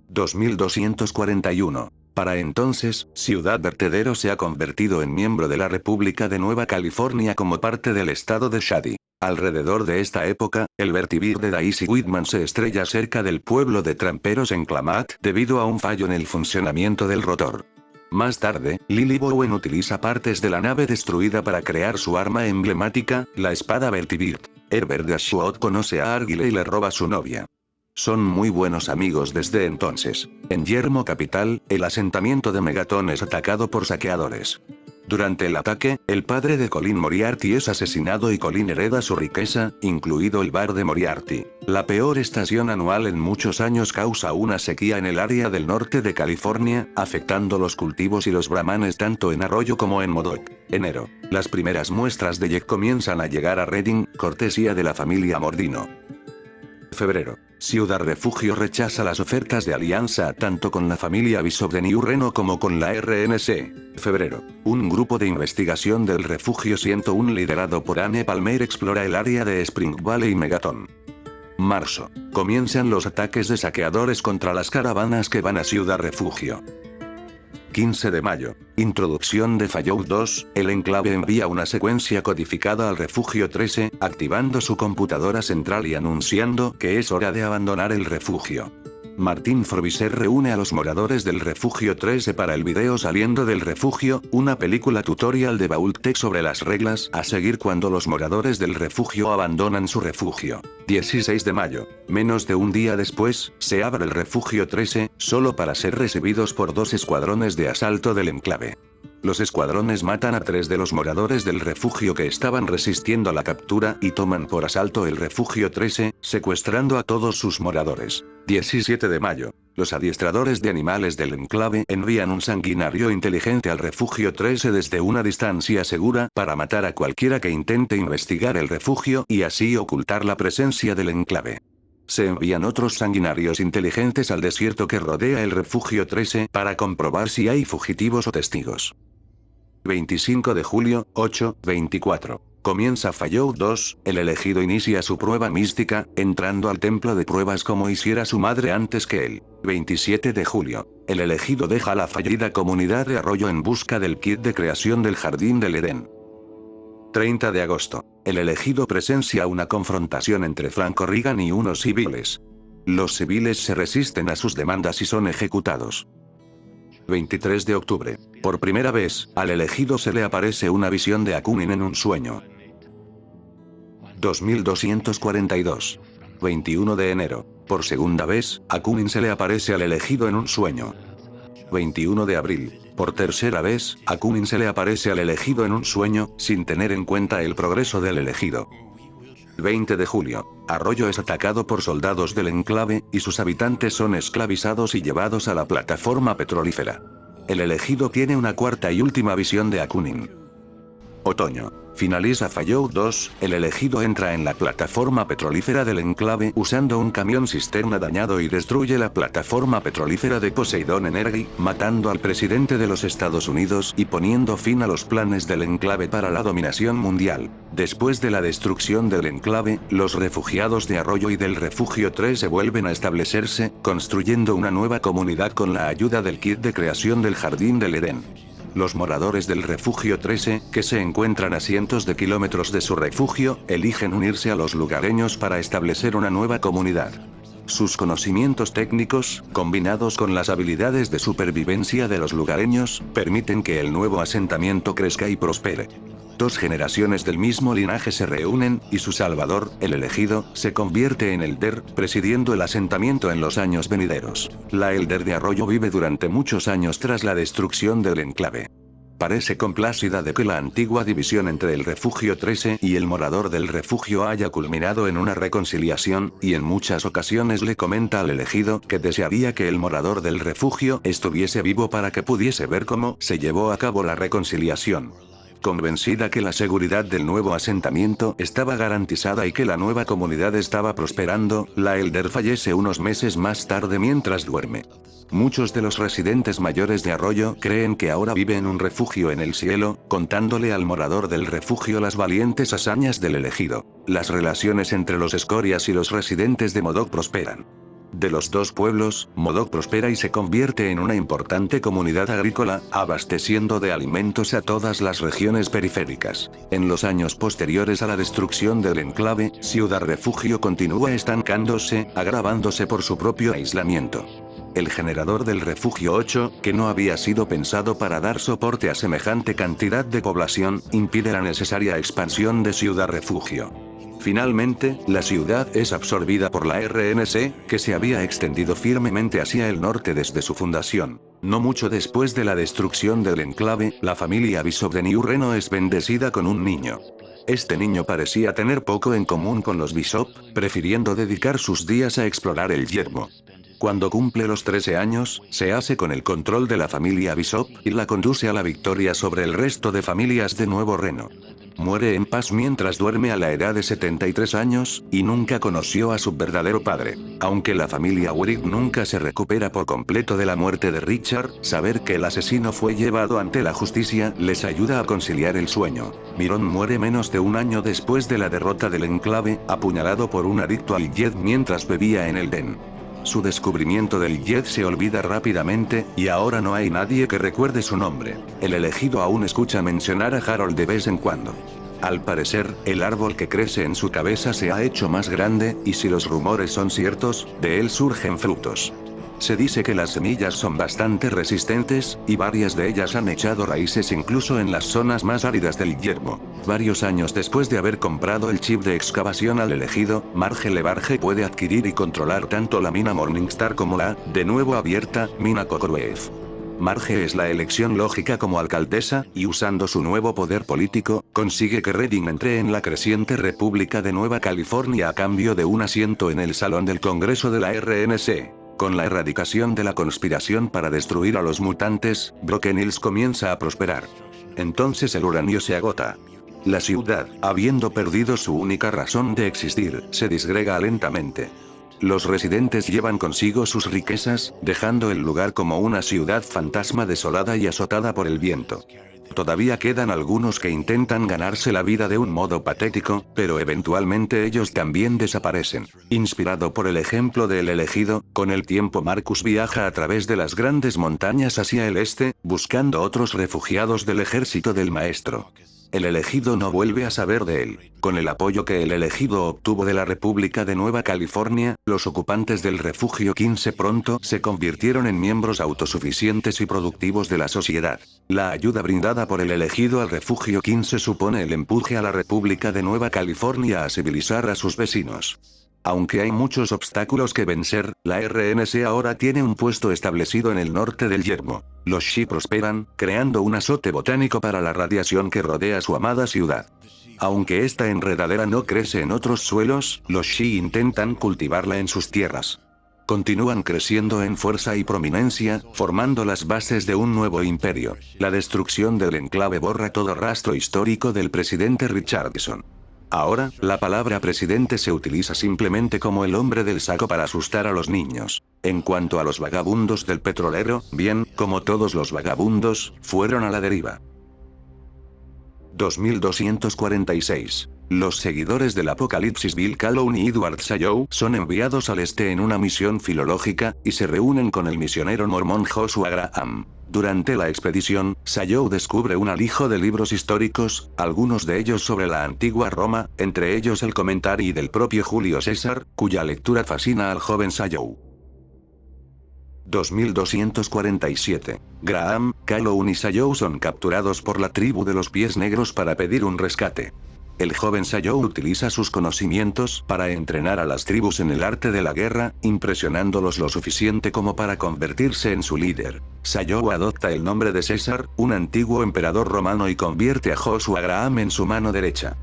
[SPEAKER 2] 2241. Para entonces, Ciudad Vertedero se ha convertido en miembro de la República de Nueva California como parte del estado de Shady. Alrededor de esta época, el Vertibird de Daisy Whitman se estrella cerca del pueblo de Tramperos en Klamath debido a un fallo en el funcionamiento del rotor. Más tarde, Lily Bowen utiliza partes de la nave destruida para crear su arma emblemática, la espada Vertibird. Herbert Ashwood conoce a Argyle y le roba su novia. Son muy buenos amigos desde entonces. En Yermo Capital, el asentamiento de Megaton es atacado por saqueadores. Durante el ataque, el padre de Colin Moriarty es asesinado y Colin hereda su riqueza, incluido el bar de Moriarty. La peor estación anual en muchos años causa una sequía en el área del norte de California, afectando los cultivos y los brahmanes tanto en Arroyo como en Modoc. Enero. Las primeras muestras de Jack comienzan a llegar a Reading, cortesía de la familia Mordino. Febrero. Ciudad Refugio rechaza las ofertas de alianza tanto con la familia Bishop de New Reno como con la RNC. Febrero. Un grupo de investigación del Refugio 101 liderado por Anne Palmer explora el área de Spring Valley y Megaton. Marzo. Comienzan los ataques de saqueadores contra las caravanas que van a Ciudad Refugio. 15 de mayo. Introducción de Fallout 2, el enclave envía una secuencia codificada al Refugio 13, activando su computadora central y anunciando que es hora de abandonar el refugio. Martin Frobisher reúne a los moradores del Refugio 13 para el video Saliendo del Refugio, una película tutorial de Vault-Tec sobre las reglas a seguir cuando los moradores del refugio abandonan su refugio. 16 de mayo. Menos de un día después, se abre el Refugio 13, solo para ser recibidos por 2 escuadrones de asalto del enclave. Los escuadrones matan a 3 de los moradores del refugio que estaban resistiendo a la captura y toman por asalto el Refugio 13, secuestrando a todos sus moradores. 17 de mayo. Los adiestradores de animales del enclave envían un sanguinario inteligente al Refugio 13 desde una distancia segura para matar a cualquiera que intente investigar el refugio y así ocultar la presencia del enclave. Se envían otros sanguinarios inteligentes al desierto que rodea el refugio 13 para comprobar si hay fugitivos o testigos. 25 de julio, 8:24. Comienza Fallout 2, el elegido inicia su prueba mística, entrando al templo de pruebas como hiciera su madre antes que él. 27 de julio. El elegido deja la fallida comunidad de Arroyo en busca del kit de creación del Jardín del Edén. 30 de agosto. El elegido presencia una confrontación entre Franco Reagan y unos civiles. Los civiles se resisten a sus demandas y son ejecutados. 23 de octubre. Por primera vez, al elegido se le aparece una visión de Akunin en un sueño. 2242. 21 de enero. Por segunda vez, Akunin se le aparece al elegido en un sueño. 21 de abril. Por tercera vez, Akunin se le aparece al elegido en un sueño, sin tener en cuenta el progreso del elegido. 20 de julio. Arroyo es atacado por soldados del enclave, y sus habitantes son esclavizados y llevados a la plataforma petrolífera. El elegido tiene una cuarta y última visión de Akunin. Otoño. Finaliza Fallout 2, el elegido entra en la plataforma petrolífera del enclave usando un camión cisterna dañado y destruye la plataforma petrolífera de Poseidon Energy, matando al presidente de los Estados Unidos y poniendo fin a los planes del enclave para la dominación mundial. Después de la destrucción del enclave, los refugiados de Arroyo y del Refugio 3 se vuelven a establecerse, construyendo una nueva comunidad con la ayuda del kit de creación del Jardín del Edén. Los moradores del Refugio 13, que se encuentran a cientos de kilómetros de su refugio, eligen unirse a los lugareños para establecer una nueva comunidad. Sus conocimientos técnicos, combinados con las habilidades de supervivencia de los lugareños, permiten que el nuevo asentamiento crezca y prospere. Dos generaciones del mismo linaje se reúnen, y su salvador, el elegido, se convierte en Elder, presidiendo el asentamiento en los años venideros. La Elder de Arroyo vive durante muchos años tras la destrucción del enclave. Parece complacida de que la antigua división entre el Refugio 13 y el morador del refugio haya culminado en una reconciliación, y en muchas ocasiones le comenta al elegido que desearía que el morador del refugio estuviese vivo para que pudiese ver cómo se llevó a cabo la reconciliación. Convencida que la seguridad del nuevo asentamiento estaba garantizada y que la nueva comunidad estaba prosperando, la Elder fallece unos meses más tarde mientras duerme. Muchos de los residentes mayores de Arroyo creen que ahora vive en un refugio en el cielo, contándole al morador del refugio las valientes hazañas del elegido. Las relaciones entre los escorias y los residentes de Modoc prosperan. De los dos pueblos, Modoc prospera y se convierte en una importante comunidad agrícola, abasteciendo de alimentos a todas las regiones periféricas. En los años posteriores a la destrucción del enclave, Ciudad Refugio continúa estancándose, agravándose por su propio aislamiento. El generador del Refugio 8, que no había sido pensado para dar soporte a semejante cantidad de población, impide la necesaria expansión de Ciudad Refugio. Finalmente, la ciudad es absorbida por la RNC, que se había extendido firmemente hacia el norte desde su fundación. No mucho después de la destrucción del enclave, la familia Bishop de New Reno es bendecida con un niño. Este niño parecía tener poco en común con los Bishop, prefiriendo dedicar sus días a explorar el yermo. Cuando cumple los 13 años, se hace con el control de la familia Bishop y la conduce a la victoria sobre el resto de familias de Nuevo Reno. Muere en paz mientras duerme a la edad de 73 años, y nunca conoció a su verdadero padre. Aunque la familia Warrick nunca se recupera por completo de la muerte de Richard, saber que el asesino fue llevado ante la justicia les ayuda a conciliar el sueño. Myron muere menos de un año después de la derrota del enclave, apuñalado por un adicto al Jed mientras bebía en el den. Su descubrimiento del Jed se olvida rápidamente, y ahora no hay nadie que recuerde su nombre. El elegido aún escucha mencionar a Harold de vez en cuando. Al parecer, el árbol que crece en su cabeza se ha hecho más grande, y si los rumores son ciertos, de él surgen frutos. Se dice que las semillas son bastante resistentes, y varias de ellas han echado raíces incluso en las zonas más áridas del yermo. Varios años después de haber comprado el chip de excavación al elegido, Marge LeBarge puede adquirir y controlar tanto la mina Morningstar como la, de nuevo abierta, mina Cockroach. Marge es la elección lógica como alcaldesa, y usando su nuevo poder político, consigue que Redding entre en la creciente República de Nueva California a cambio de un asiento en el Salón del Congreso de la RNC. Con la erradicación de la conspiración para destruir a los mutantes, Broken Hills comienza a prosperar. Entonces el uranio se agota. La ciudad, habiendo perdido su única razón de existir, se disgrega lentamente. Los residentes llevan consigo sus riquezas, dejando el lugar como una ciudad fantasma desolada y azotada por el viento. Todavía quedan algunos que intentan ganarse la vida de un modo patético, pero eventualmente ellos también desaparecen. Inspirado por el ejemplo del elegido, con el tiempo Marcus viaja a través de las grandes montañas hacia el este, buscando otros refugiados del ejército del maestro. El elegido no vuelve a saber de él. Con el apoyo que el elegido obtuvo de la República de Nueva California, los ocupantes del refugio 15 pronto se convirtieron en miembros autosuficientes y productivos de la sociedad. La ayuda brindada por el elegido al refugio 15 supone el empuje a la República de Nueva California a civilizar a sus vecinos. Aunque hay muchos obstáculos que vencer, la RNC ahora tiene un puesto establecido en el norte del yermo. Los Shi prosperan, creando un azote botánico para la radiación que rodea su amada ciudad. Aunque esta enredadera no crece en otros suelos, los Shi intentan cultivarla en sus tierras. Continúan creciendo en fuerza y prominencia, formando las bases de un nuevo imperio. La destrucción del enclave borra todo rastro histórico del presidente Richardson. Ahora, la palabra presidente se utiliza simplemente como el hombre del saco para asustar a los niños. En cuanto a los vagabundos del petrolero, bien, como todos los vagabundos, fueron a la deriva. 2246. Los seguidores del Apocalipsis Bill Calhoun y Edward Sayou son enviados al este en una misión filológica, y se reúnen con el misionero mormón Joshua Graham. Durante la expedición, Sayou descubre un alijo de libros históricos, algunos de ellos sobre la antigua Roma, entre ellos el comentario del propio Julio César, cuya lectura fascina al joven Sayou. 2247. Graham, Calhoun y Sayou son capturados por la tribu de los pies negros para pedir un rescate. El joven Sayou utiliza sus conocimientos para entrenar a las tribus en el arte de la guerra, impresionándolos lo suficiente como para convertirse en su líder. Sayou adopta el nombre de César, un antiguo emperador romano, y convierte a Joshua Graham en su mano derecha.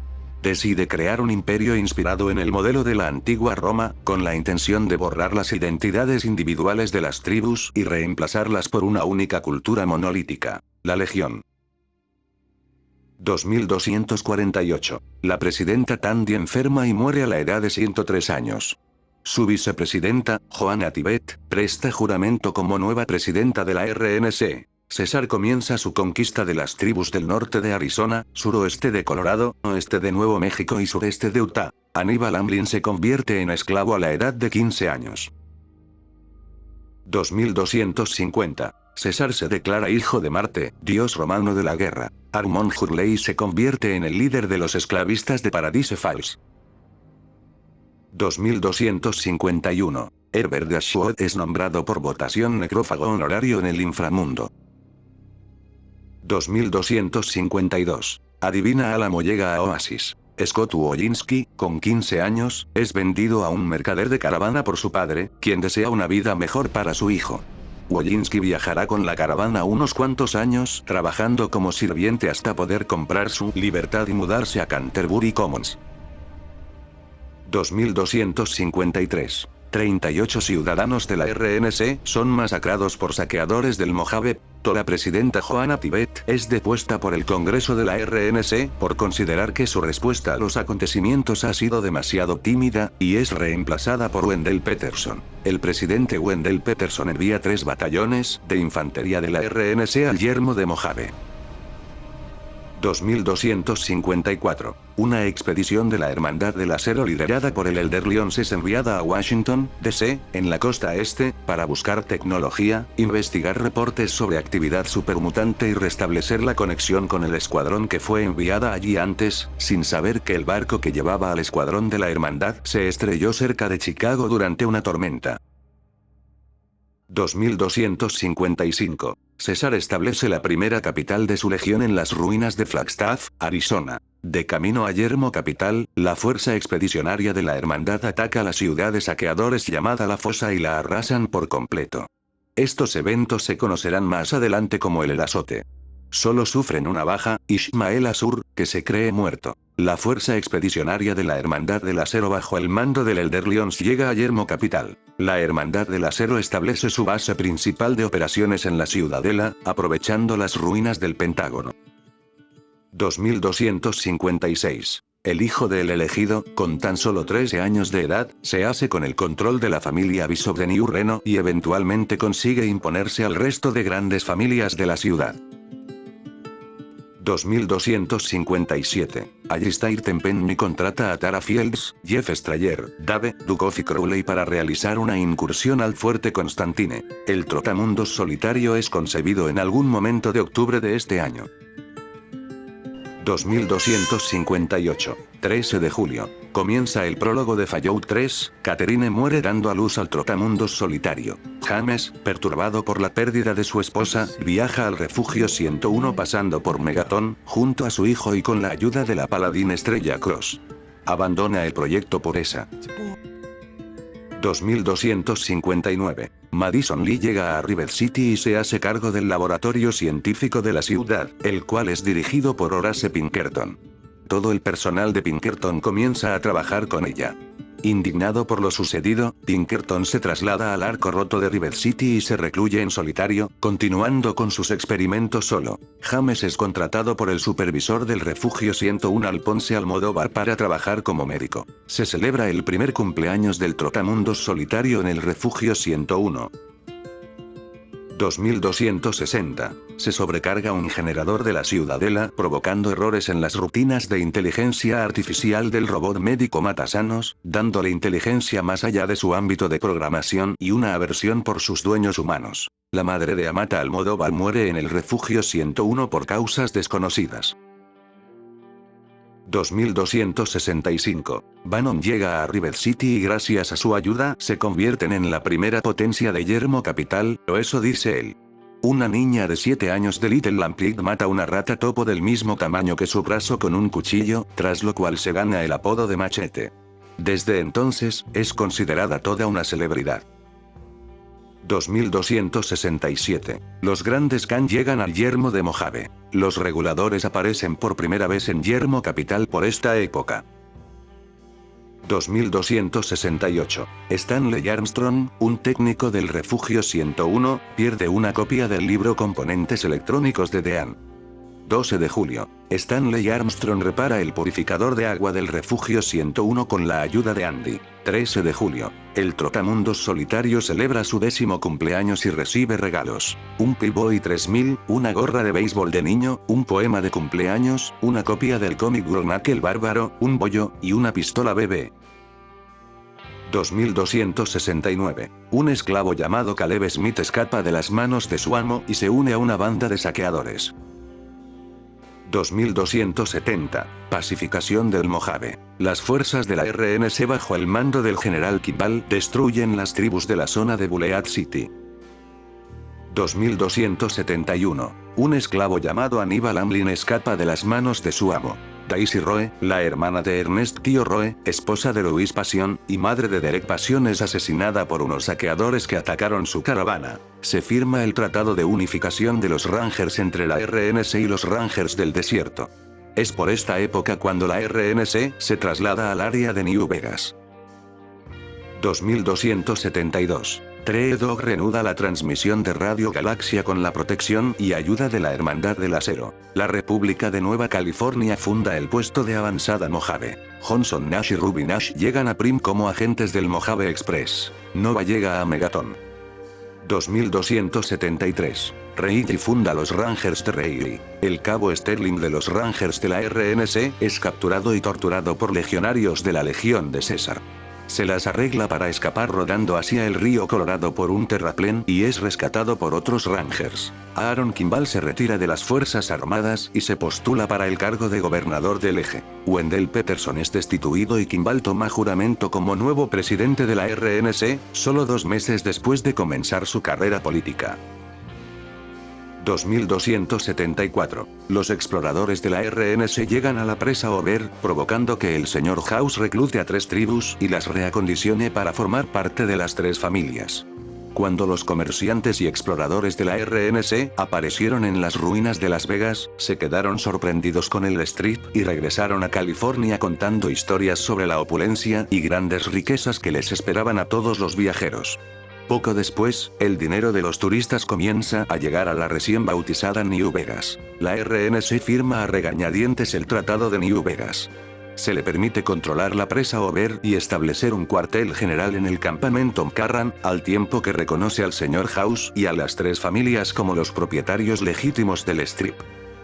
[SPEAKER 2] Decide crear un imperio inspirado en el modelo de la antigua Roma, con la intención de borrar las identidades individuales de las tribus y reemplazarlas por una única cultura monolítica: la Legión. 2248. La presidenta Tandy enferma y muere a la edad de 103 años. Su vicepresidenta, Joanna Tibet, presta juramento como nueva presidenta de la RNC. César comienza su conquista de las tribus del norte de Arizona, suroeste de Colorado, oeste de Nuevo México y sureste de Utah. Aníbal Hamlin se convierte en esclavo a la edad de 15 años. 2250. César se declara hijo de Marte, dios romano de la guerra. Armand Hurley se convierte en el líder de los esclavistas de Paradise Falls. 2251. Herbert Dashwood es nombrado por votación necrófago honorario en el inframundo. 2252. Adivina Álamo llega a Oasis. Scott Wolinski, con 15 años, es vendido a un mercader de caravana por su padre, quien desea una vida mejor para su hijo. Wolinski viajará con la caravana unos cuantos años, trabajando como sirviente hasta poder comprar su libertad y mudarse a Canterbury Commons. 2253. 38 ciudadanos de la RNC son masacrados por saqueadores del Mojave. La presidenta Joanna Tibet es depuesta por el Congreso de la RNC por considerar que su respuesta a los acontecimientos ha sido demasiado tímida, y es reemplazada por Wendell Peterson. El presidente Wendell Peterson envía 3 batallones de infantería de la RNC al yermo de Mojave. 2254. Una expedición de la Hermandad del Acero liderada por el Elder Lyons es enviada a Washington, D.C., en la costa este, para buscar tecnología, investigar reportes sobre actividad supermutante y restablecer la conexión con el escuadrón que fue enviada allí antes, sin saber que el barco que llevaba al escuadrón de la Hermandad se estrelló cerca de Chicago durante una tormenta. 2255. César establece la primera capital de su legión en las ruinas de Flagstaff, Arizona. De camino a Yermo Capital, la fuerza expedicionaria de la Hermandad ataca la ciudad de saqueadores llamada La Fosa y la arrasan por completo. Estos eventos se conocerán más adelante como el azote. Solo sufren una baja, Ishmael Asur, que se cree muerto. La fuerza expedicionaria de la Hermandad del Acero bajo el mando del Elder Lyons llega a Yermo Capital. La Hermandad del Acero establece su base principal de operaciones en la ciudadela, aprovechando las ruinas del Pentágono. 2256. El hijo del elegido, con tan solo 13 años de edad, se hace con el control de la familia Bishop de New Reno y eventualmente consigue imponerse al resto de grandes familias de la ciudad. 2257. Alistair Tempeni contrata a Tara Fields, Jeff Strayer, Dave, Dukoff y Crowley para realizar una incursión al fuerte Constantine. El trotamundos solitario es concebido en algún momento de octubre de este año. 2258. 13 de julio. Comienza el prólogo de Fallout 3, Catherine muere dando a luz al trotamundos solitario. James, perturbado por la pérdida de su esposa, viaja al refugio 101 pasando por Megaton, junto a su hijo y con la ayuda de la paladín Estrella Cross. Abandona el proyecto por esa. 2259. Madison Lee llega a River City y se hace cargo del laboratorio científico de la ciudad, el cual es dirigido por Horace Pinkerton. Todo el personal de Pinkerton comienza a trabajar con ella. Indignado por lo sucedido, Pinkerton se traslada al arco roto de River City y se recluye en solitario, continuando con sus experimentos solo. James es contratado por el supervisor del refugio 101 Alphonse Almodóvar para trabajar como médico. Se celebra el primer cumpleaños del trotamundos solitario en el refugio 101. 2260. Se sobrecarga un generador de la ciudadela, provocando errores en las rutinas de inteligencia artificial del robot médico Matasanos, dándole inteligencia más allá de su ámbito de programación y una aversión por sus dueños humanos. La madre de Amata Almodóvar muere en el refugio 101 por causas desconocidas. 2265. Bannon llega a River City y gracias a su ayuda se convierten en la primera potencia de Yermo Capital, o eso dice él. Una niña de 7 años de Little Lamplight mata una rata topo del mismo tamaño que su brazo con un cuchillo, tras lo cual se gana el apodo de Machete. Desde entonces, es considerada toda una celebridad. 2267. Los grandes Khan llegan al yermo de Mojave. Los reguladores aparecen por primera vez en Yermo Capital por esta época. 2268. Stanley Armstrong, un técnico del refugio 101, pierde una copia del libro Componentes electrónicos de Dean. 12 de julio. Stanley Armstrong repara el purificador de agua del refugio 101 con la ayuda de Andy. 13 de julio. El trotamundos solitario celebra su 10º cumpleaños y recibe regalos. Un Playboy 3000, una gorra de béisbol de niño, un poema de cumpleaños, una copia del cómic Gronak el Bárbaro, un bollo, y una pistola BB. 2269. Un esclavo llamado Caleb Smith escapa de las manos de su amo y se une a una banda de saqueadores. 2270. Pacificación del Mojave. Las fuerzas de la RNC bajo el mando del general Kimball destruyen las tribus de la zona de Bulead City. 2271. Un esclavo llamado Aníbal Hamlin escapa de las manos de su amo. Daisy Roe, la hermana de Ernest Tío Roe, esposa de Louis Passion, y madre de Derek Passion, es asesinada por unos saqueadores que atacaron su caravana. Se firma el Tratado de Unificación de los Rangers entre la RNC y los Rangers del Desierto. Es por esta época cuando la RNC se traslada al área de New Vegas. 2272. Tree Dog reanuda la transmisión de Radio Galaxia con la protección y ayuda de la Hermandad del Acero. La República de Nueva California funda el puesto de avanzada Mojave. Johnson Nash y Ruby Nash llegan a Prim como agentes del Mojave Express. Nova llega a Megaton. 2273. Reilly funda los Rangers de Reilly. El cabo Sterling de los Rangers de la RNC es capturado y torturado por legionarios de la Legión de César. Se las arregla para escapar rodando hacia el río Colorado por un terraplén y es rescatado por otros Rangers. Aaron Kimball se retira de las Fuerzas Armadas y se postula para el cargo de gobernador del eje. Wendell Peterson es destituido y Kimball toma juramento como nuevo presidente de la RNC, solo 2 meses después de comenzar su carrera política. 2274. Los exploradores de la RNC llegan a la presa Over, provocando que el Sr. House reclute a 3 tribus y las reacondicione para formar parte de las 3 familias. Cuando los comerciantes y exploradores de la RNC aparecieron en las ruinas de Las Vegas, se quedaron sorprendidos con el strip y regresaron a California contando historias sobre la opulencia y grandes riquezas que les esperaban a todos los viajeros. Poco después, el dinero de los turistas comienza a llegar a la recién bautizada New Vegas. La RNC firma a regañadientes el Tratado de New Vegas. Se le permite controlar la presa Over y establecer un cuartel general en el campamento Mkarran, al tiempo que reconoce al Sr. House y a las 3 familias como los propietarios legítimos del Strip.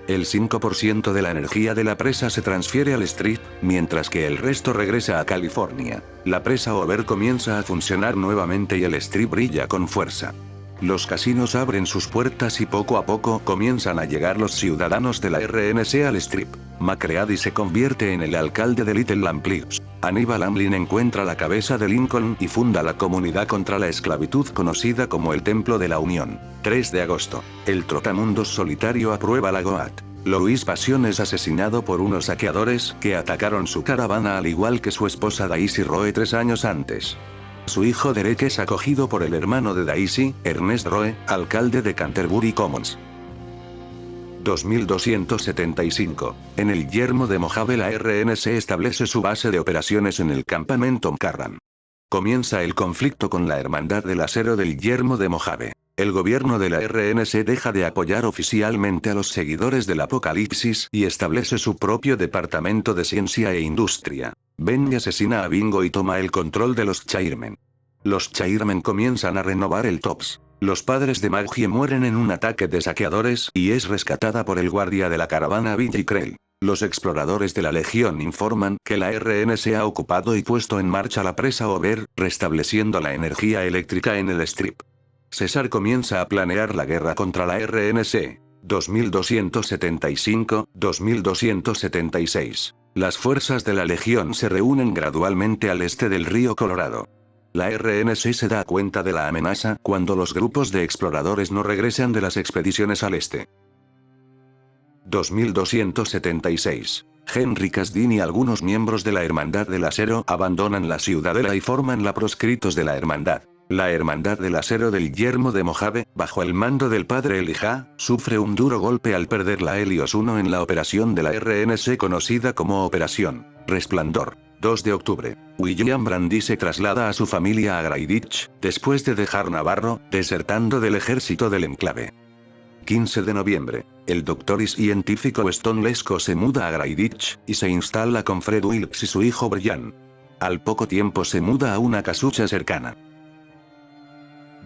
[SPEAKER 2] El 5% de la energía de la presa se transfiere al Strip, mientras que el resto regresa a California. La presa Over comienza a funcionar nuevamente y el Strip brilla con fuerza. Los casinos abren sus puertas y poco a poco comienzan a llegar los ciudadanos de la RNC al Strip. McCready se convierte en el alcalde de Little Lamplights. Aníbal Hamlin encuentra la cabeza de Lincoln y funda la comunidad contra la esclavitud conocida como el Templo de la Unión. 3 de agosto. El Trotamundos solitario aprueba la GOAT. Louis Passion es asesinado por unos saqueadores que atacaron su caravana al igual que su esposa Daisy Roe 3 años antes. Su hijo Derek es acogido por el hermano de Daisy, Ernest Roe, alcalde de Canterbury Commons. 2275. En el yermo de Mojave la RNC establece su base de operaciones en el campamento Mkarran. Comienza el conflicto con la Hermandad del Acero del yermo de Mojave. El gobierno de la RNC deja de apoyar oficialmente a los seguidores del Apocalipsis y establece su propio departamento de ciencia e industria. Ben asesina a Bingo y toma el control de los Chairmen. Los Chairmen comienzan a renovar el TOPS. Los padres de Maggie mueren en un ataque de saqueadores y es rescatada por el guardia de la caravana Billy Krell. Los exploradores de la Legión informan que la RNC ha ocupado y puesto en marcha la presa Over, restableciendo la energía eléctrica en el Strip. César comienza a planear la guerra contra la RNC. 2275-2276. Las fuerzas de la Legión se reúnen gradualmente al este del río Colorado. La RNC se da cuenta de la amenaza cuando los grupos de exploradores no regresan de las expediciones al este. 2276. Henry Casdin y algunos miembros de la Hermandad del Acero abandonan la ciudadela y forman la Proscritos de la Hermandad. La Hermandad del Acero del yermo de Mojave, bajo el mando del padre Elijah, sufre un duro golpe al perder la Helios 1 en la operación de la RNC conocida como Operación Resplandor. 2 de octubre. William Brandy se traslada a su familia a Grayditch, después de dejar Navarro, desertando del ejército del enclave. 15 de noviembre. El doctor y científico Weston Lesko se muda a Grayditch, y se instala con Fred Wilkes y su hijo Brian. Al poco tiempo se muda a una casucha cercana.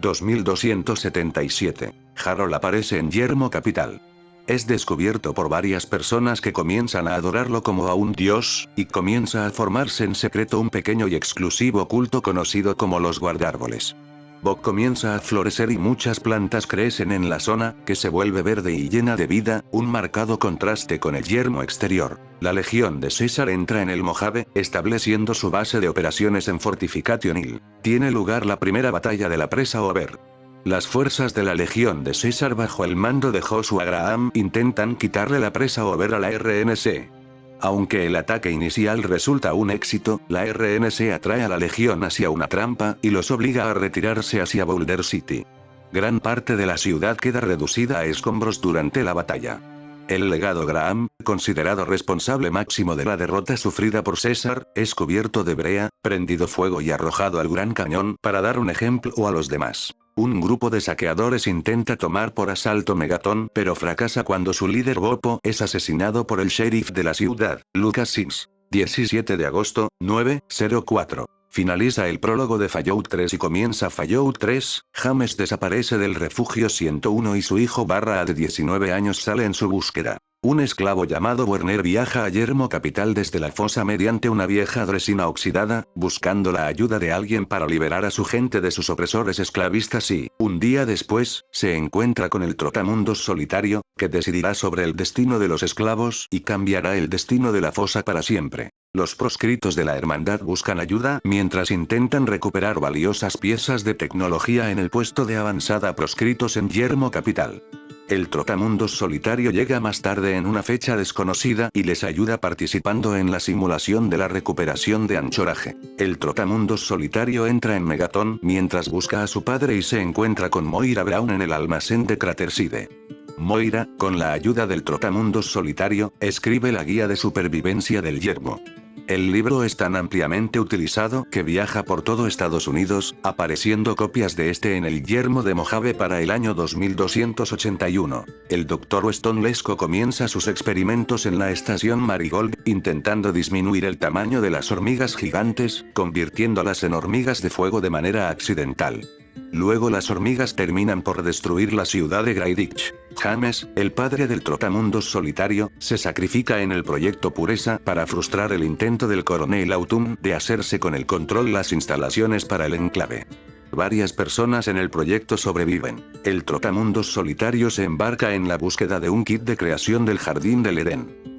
[SPEAKER 2] 2277. Harold aparece en Yermo Capital. Es descubierto por varias personas que comienzan a adorarlo como a un dios, y comienza a formarse en secreto un pequeño y exclusivo culto conocido como los guardárboles. Bog comienza a florecer y muchas plantas crecen en la zona, que se vuelve verde y llena de vida, un marcado contraste con el yermo exterior. La Legión de César entra en el Mojave, estableciendo su base de operaciones en Fortification Hill. Tiene lugar la primera batalla de la presa Over. Las fuerzas de la Legión de César bajo el mando de Joshua Graham intentan quitarle la presa Over a la RNC. Aunque el ataque inicial resulta un éxito, la RNC atrae a la Legión hacia una trampa y los obliga a retirarse hacia Boulder City. Gran parte de la ciudad queda reducida a escombros durante la batalla. El legado Graham, considerado responsable máximo de la derrota sufrida por César, es cubierto de brea, prendido fuego y arrojado al Gran Cañón para dar un ejemplo a los demás. Un grupo de saqueadores intenta tomar por asalto Megaton, pero fracasa cuando su líder Bopo es asesinado por el sheriff de la ciudad, Lucas Sims. 17 de agosto, 9:04. Finaliza el prólogo de Fallout 3 y comienza Fallout 3, James desaparece del refugio 101 y su hijo Barra de 19 años sale en su búsqueda. Un esclavo llamado Werner viaja a Yermo Capital desde la fosa mediante una vieja dresina oxidada, buscando la ayuda de alguien para liberar a su gente de sus opresores esclavistas y, un día después, se encuentra con el Trotamundos solitario, que decidirá sobre el destino de los esclavos y cambiará el destino de la fosa para siempre. Los proscritos de la hermandad buscan ayuda mientras intentan recuperar valiosas piezas de tecnología en el puesto de avanzada proscritos en Yermo Capital. El Trotamundos solitario llega más tarde en una fecha desconocida y les ayuda participando en la simulación de la recuperación de anchoraje. El Trotamundos solitario entra en Megaton mientras busca a su padre y se encuentra con Moira Brown en el almacén de Craterside. Moira, con la ayuda del Trotamundos solitario, escribe la guía de supervivencia del yermo. El libro es tan ampliamente utilizado que viaja por todo Estados Unidos, apareciendo copias de este en el Yermo de Mojave para el año 2281. El Dr. Weston Lesko comienza sus experimentos en la estación Marigold, intentando disminuir el tamaño de las hormigas gigantes, convirtiéndolas en hormigas de fuego de manera accidental. Luego las hormigas terminan por destruir la ciudad de Greenwich. James, el padre del trotamundos solitario, se sacrifica en el proyecto Pureza para frustrar el intento del coronel Autumn de hacerse con el control las instalaciones para el enclave. Varias personas en el proyecto sobreviven. El trotamundos solitario se embarca en la búsqueda de un kit de creación del Jardín del Edén.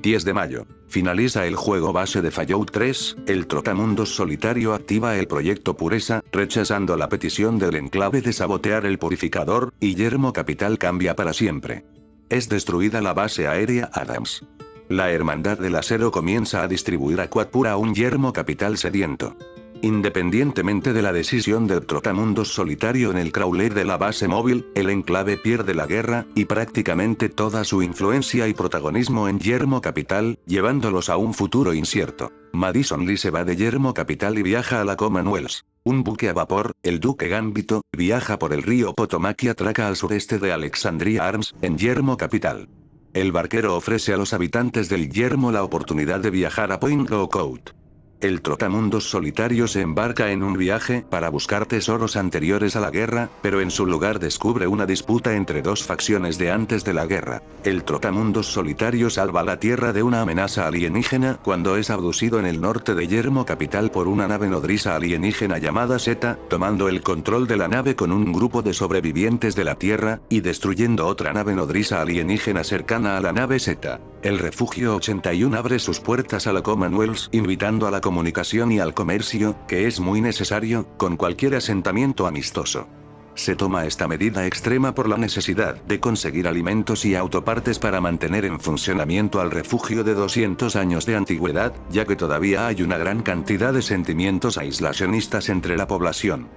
[SPEAKER 2] 10 de mayo. Finaliza el juego base de Fallout 3, el trotamundos solitario activa el proyecto Pureza, rechazando la petición del enclave de sabotear el purificador, y Yermo Capital cambia para siempre. Es destruida la base aérea Adams. La Hermandad del Acero comienza a distribuir a Quadpura un Yermo Capital sediento. Independientemente de la decisión del trotamundos solitario en el crawler de la base móvil, el enclave pierde la guerra, y prácticamente toda su influencia y protagonismo en Yermo Capital, llevándolos a un futuro incierto. Madison Lee se va de Yermo Capital y viaja a la Commonwealth. Un buque a vapor, el Duque Gambito, viaja por el río Potomac y atraca al sureste de Alexandria Arms, en Yermo Capital. El barquero ofrece a los habitantes del Yermo la oportunidad de viajar a Point Lookout. El trotamundos solitario se embarca en un viaje para buscar tesoros anteriores a la guerra, pero en su lugar descubre una disputa entre dos facciones de antes de la guerra. El trotamundos solitario salva la Tierra de una amenaza alienígena cuando es abducido en el norte de Yermo Capital por una nave nodriza alienígena llamada Zeta, tomando el control de la nave con un grupo de sobrevivientes de la Tierra, y destruyendo otra nave nodriza alienígena cercana a la nave Zeta. El Refugio 81 abre sus puertas a la Commonwealth, invitando a la comunicación y al comercio, que es muy necesario, con cualquier asentamiento amistoso. Se toma esta medida extrema por la necesidad de conseguir alimentos y autopartes para mantener en funcionamiento al refugio de 200 años de antigüedad, ya que todavía hay una gran cantidad de sentimientos aislacionistas entre la población.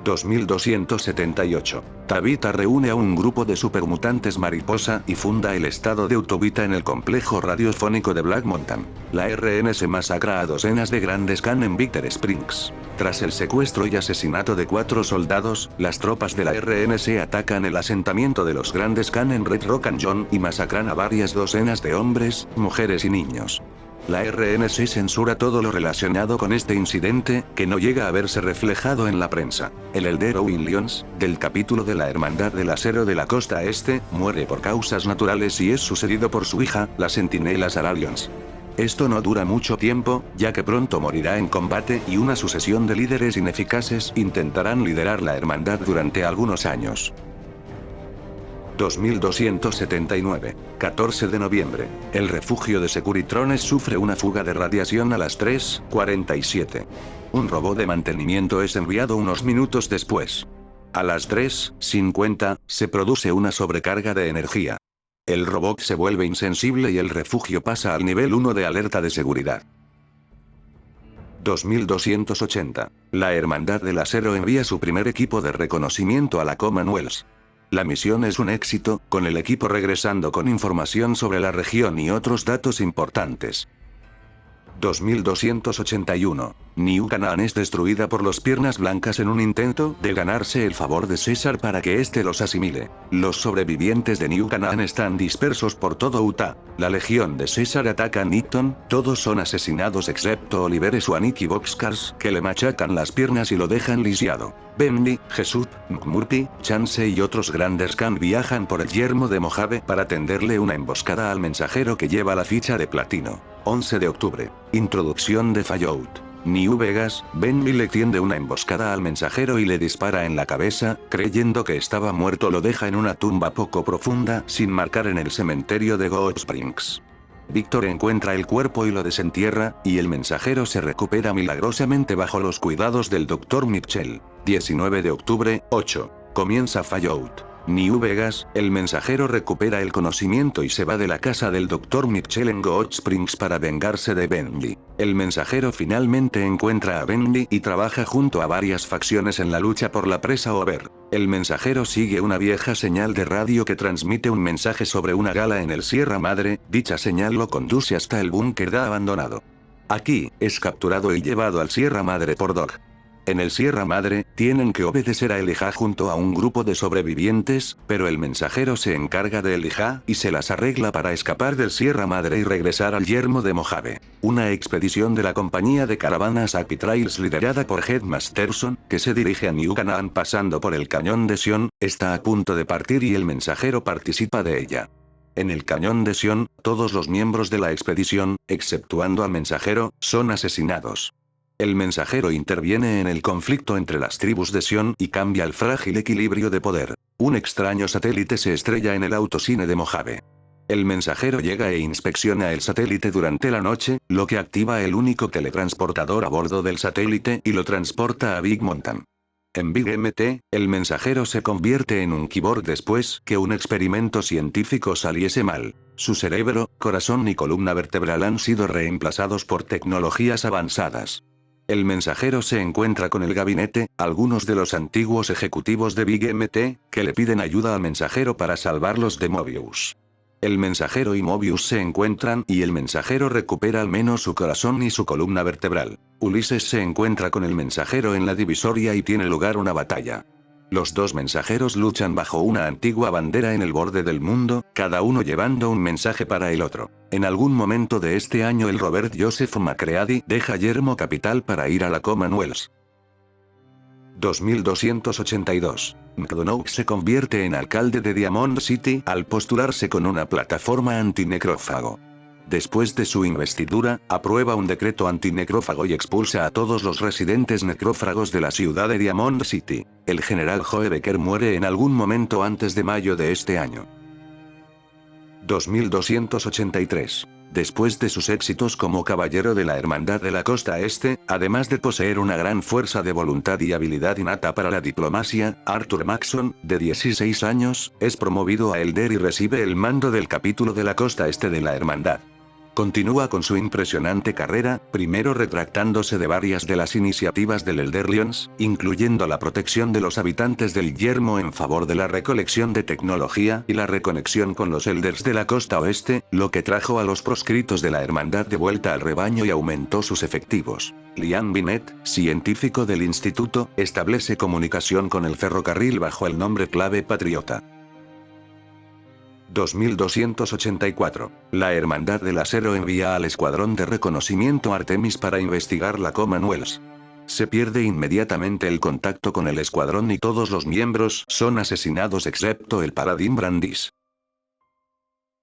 [SPEAKER 2] 2278. Tabitha reúne a un grupo de supermutantes mariposa y funda el estado de Utobita en el complejo radiofónico de Black Mountain. La RNC masacra a docenas de grandes Khan en Bitter Springs. Tras el secuestro y asesinato de 4 soldados, las tropas de la RNC atacan el asentamiento de los grandes Khan en Red Rock Canyon y masacran a varias docenas de hombres, mujeres y niños. La RNC censura todo lo relacionado con este incidente, que no llega a verse reflejado en la prensa. El heredero Williams, del capítulo de la Hermandad del Acero de la Costa Este, muere por causas naturales y es sucedido por su hija, la Centinela Sarah Lyons. Esto no dura mucho tiempo, ya que pronto morirá en combate y una sucesión de líderes ineficaces intentarán liderar la hermandad durante algunos años. 2279. 14 de noviembre. El refugio de Securitrones sufre una fuga de radiación a las 3:47. Un robot de mantenimiento es enviado unos minutos después. A las 3:50, se produce una sobrecarga de energía. El robot se vuelve insensible y el refugio pasa al nivel 1 de alerta de seguridad. 2280. La Hermandad del Acero envía su primer equipo de reconocimiento a la Commonwealth. La misión es un éxito, con el equipo regresando con información sobre la región y otros datos importantes. 2281. New Canaan es destruida por los Piernas Blancas en un intento de ganarse el favor de César para que éste los asimile. Los sobrevivientes de New Canaan están dispersos por todo Utah. La legión de César ataca a Nixon, todos son asesinados excepto Oliver Swanik y Boxcars, que le machacan las piernas y lo dejan lisiado. Bentley, Jesús, McMurphy, Chance y otros grandes Khan viajan por el yermo de Mojave para tenderle una emboscada al mensajero que lleva la ficha de platino. 11 de octubre. Introducción de Fallout New Vegas. Bentley le tiende una emboscada al mensajero y le dispara en la cabeza, creyendo que estaba muerto. Lo deja en una tumba poco profunda, sin marcar en el cementerio de Gold Springs. Víctor encuentra el cuerpo y lo desentierra, y el mensajero se recupera milagrosamente bajo los cuidados del Dr. Mitchell. 19 de octubre, 8. Comienza Fallout New Vegas, el mensajero recupera el conocimiento y se va de la casa del Dr. Mitchell en Goat Springs para vengarse de Bentley. El mensajero finalmente encuentra a Bentley y trabaja junto a varias facciones en la lucha por la presa Over. El mensajero sigue una vieja señal de radio que transmite un mensaje sobre una gala en el Sierra Madre, dicha señal lo conduce hasta el búnker abandonado. Aquí, es capturado y llevado al Sierra Madre por Doc. En el Sierra Madre, tienen que obedecer a Elijah junto a un grupo de sobrevivientes, pero el mensajero se encarga de Elijah y se las arregla para escapar del Sierra Madre y regresar al yermo de Mojave. Una expedición de la compañía de caravanas Happy Trails liderada por Head Masterson, que se dirige a New Canaan pasando por el cañón de Sion, está a punto de partir y el mensajero participa de ella. En el cañón de Sion, todos los miembros de la expedición, exceptuando al mensajero, son asesinados. El mensajero interviene en el conflicto entre las tribus de Sion y cambia el frágil equilibrio de poder. Un extraño satélite se estrella en el autocine de Mojave. El mensajero llega e inspecciona el satélite durante la noche, lo que activa el único teletransportador a bordo del satélite y lo transporta a Big Mountain. En Big MT, el mensajero se convierte en un cyborg después que un experimento científico saliese mal. Su cerebro, corazón y columna vertebral han sido reemplazados por tecnologías avanzadas. El mensajero se encuentra con el gabinete, algunos de los antiguos ejecutivos de Big MT, que le piden ayuda al mensajero para salvarlos de Mobius. El mensajero y Mobius se encuentran y el mensajero recupera al menos su corazón y su columna vertebral. Ulises se encuentra con el mensajero en la divisoria y tiene lugar una batalla. Los dos mensajeros luchan bajo una antigua bandera en el borde del mundo, cada uno llevando un mensaje para el otro. En algún momento de este año el Robert Joseph McCready deja Yermo Capital para ir a la Commonwealth. 2282. McDonough se convierte en alcalde de Diamond City al postularse con una plataforma antinecrófago. Después de su investidura, aprueba un decreto antinecrófago y expulsa a todos los residentes necrófagos de la ciudad de Diamond City. El general Joe Becker muere en algún momento antes de mayo de este año. 2283. Después de sus éxitos como caballero de la Hermandad de la Costa Este, además de poseer una gran fuerza de voluntad y habilidad innata para la diplomacia, Arthur Maxson, de 16 años, es promovido a Elder y recibe el mando del capítulo de la Costa Este de la Hermandad. Continúa con su impresionante carrera, primero retractándose de varias de las iniciativas del Elderlions, incluyendo la protección de los habitantes del yermo en favor de la recolección de tecnología y la reconexión con los Elders de la costa oeste, lo que trajo a los proscritos de la hermandad de vuelta al rebaño y aumentó sus efectivos. Liam Binet, científico del instituto, establece comunicación con el ferrocarril bajo el nombre clave Patriota. 2284. La Hermandad del Acero envía al Escuadrón de Reconocimiento Artemis para investigar la Commonwealth. Se pierde inmediatamente el contacto con el escuadrón y todos los miembros son asesinados excepto el Paladín Brandis.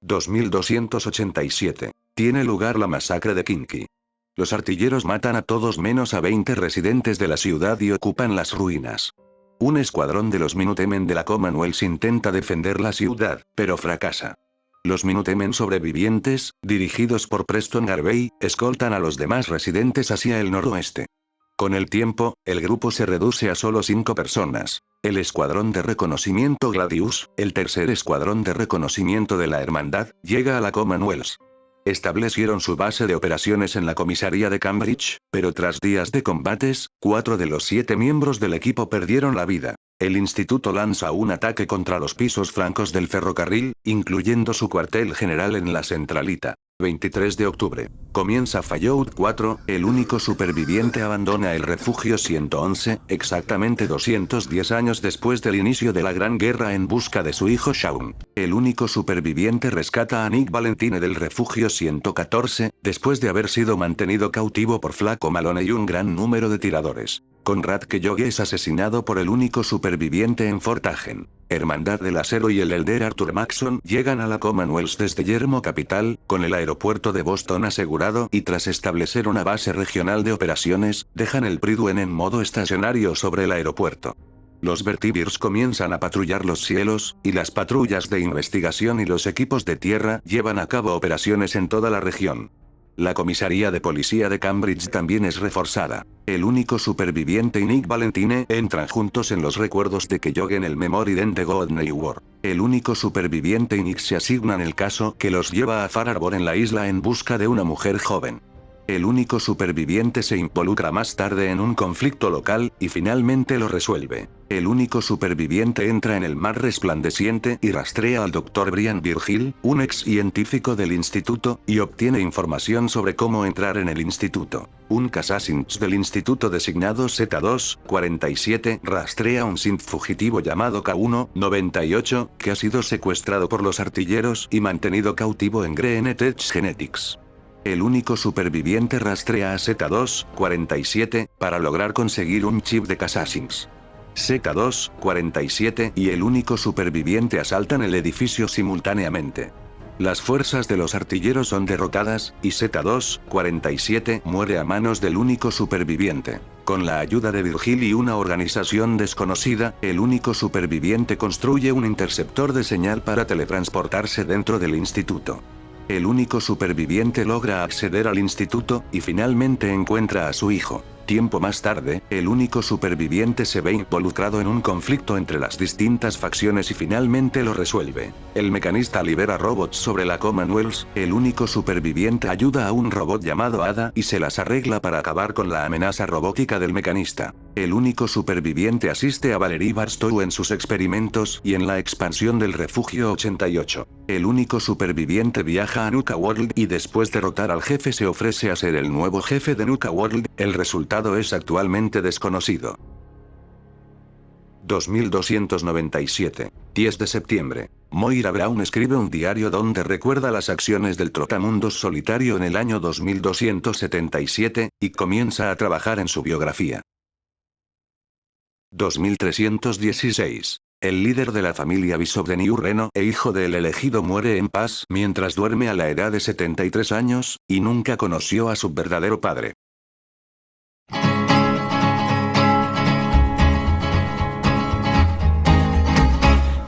[SPEAKER 2] 2287. Tiene lugar la masacre de Kinky. Los artilleros matan a todos menos a 20 residentes de la ciudad y ocupan las ruinas. Un escuadrón de los Minutemen de la Commonwealth intenta defender la ciudad, pero fracasa. Los Minutemen sobrevivientes, dirigidos por Preston Garvey, escoltan a los demás residentes hacia el noroeste. Con el tiempo, el grupo se reduce a solo 5 personas. El Escuadrón de Reconocimiento Gladius, el tercer escuadrón de reconocimiento de la Hermandad, llega a la Commonwealth. Establecieron su base de operaciones en la comisaría de Cambridge, pero tras días de combates, 4 de los 7 miembros del equipo perdieron la vida. El instituto lanza un ataque contra los pisos francos del ferrocarril, incluyendo su cuartel general en la centralita. 23 de octubre. Comienza Fallout 4, el único superviviente abandona el refugio 111, exactamente 210 años después del inicio de la Gran Guerra en busca de su hijo Shaun. El único superviviente rescata a Nick Valentine del refugio 114, después de haber sido mantenido cautivo por Flaco Malone y un gran número de tiradores. Conrad Kellogg es asesinado por el único superviviente en Fort Hagen. Hermandad del Acero y el Elder Arthur Maxson llegan a la Commonwealth desde Yermo Capital, con el aeropuerto de Boston asegurado y tras establecer una base regional de operaciones, dejan el Prydwen en modo estacionario sobre el aeropuerto. Los Vertibirs comienzan a patrullar los cielos, y las patrullas de investigación y los equipos de tierra llevan a cabo operaciones en toda la región. La comisaría de policía de Cambridge también es reforzada. El único superviviente y Nick Valentine entran juntos en los recuerdos de que en el Memory de Godney War. El único superviviente y Nick se asignan el caso que los lleva a Far Harbor en la isla en busca de una mujer joven. El único superviviente se involucra más tarde en un conflicto local, y finalmente lo resuelve. El único superviviente entra en el mar resplandeciente y rastrea al Dr. Brian Virgil, un ex científico del instituto, y obtiene información sobre cómo entrar en el instituto. Un Assassins del instituto designado Z2-47 rastrea a un synth fugitivo llamado K1-98, que ha sido secuestrado por los artilleros y mantenido cautivo en Greenetech Genetics. El único superviviente rastrea a Z2-47, para lograr conseguir un chip de Assassins. Z2-47 y el único superviviente asaltan el edificio simultáneamente. Las fuerzas de los artilleros son derrotadas, y Z2-47 muere a manos del único superviviente. Con la ayuda de Virgil y una organización desconocida, el único superviviente construye un interceptor de señal para teletransportarse dentro del instituto. El único superviviente logra acceder al instituto, y finalmente encuentra a su hijo. Tiempo más tarde, el único superviviente se ve involucrado en un conflicto entre las distintas facciones y finalmente lo resuelve. El mecanista libera robots sobre la Commonwealth, el único superviviente ayuda a un robot llamado Ada y se las arregla para acabar con la amenaza robótica del mecanista. El único superviviente asiste a Valerie Barstow en sus experimentos y en la expansión del Refugio 88. El único superviviente viaja a Nuka World y después de derrotar al jefe se ofrece a ser el nuevo jefe de Nuka World. El resultado es actualmente desconocido. 2297. 10 de septiembre. Moira Brown escribe un diario donde recuerda las acciones del trotamundos solitario en el año 2277, y comienza a trabajar en su biografía. 2316. El líder de la familia Bishop de New Reno e hijo del elegido muere en paz mientras duerme a la edad de 73 años, y nunca conoció a su verdadero padre.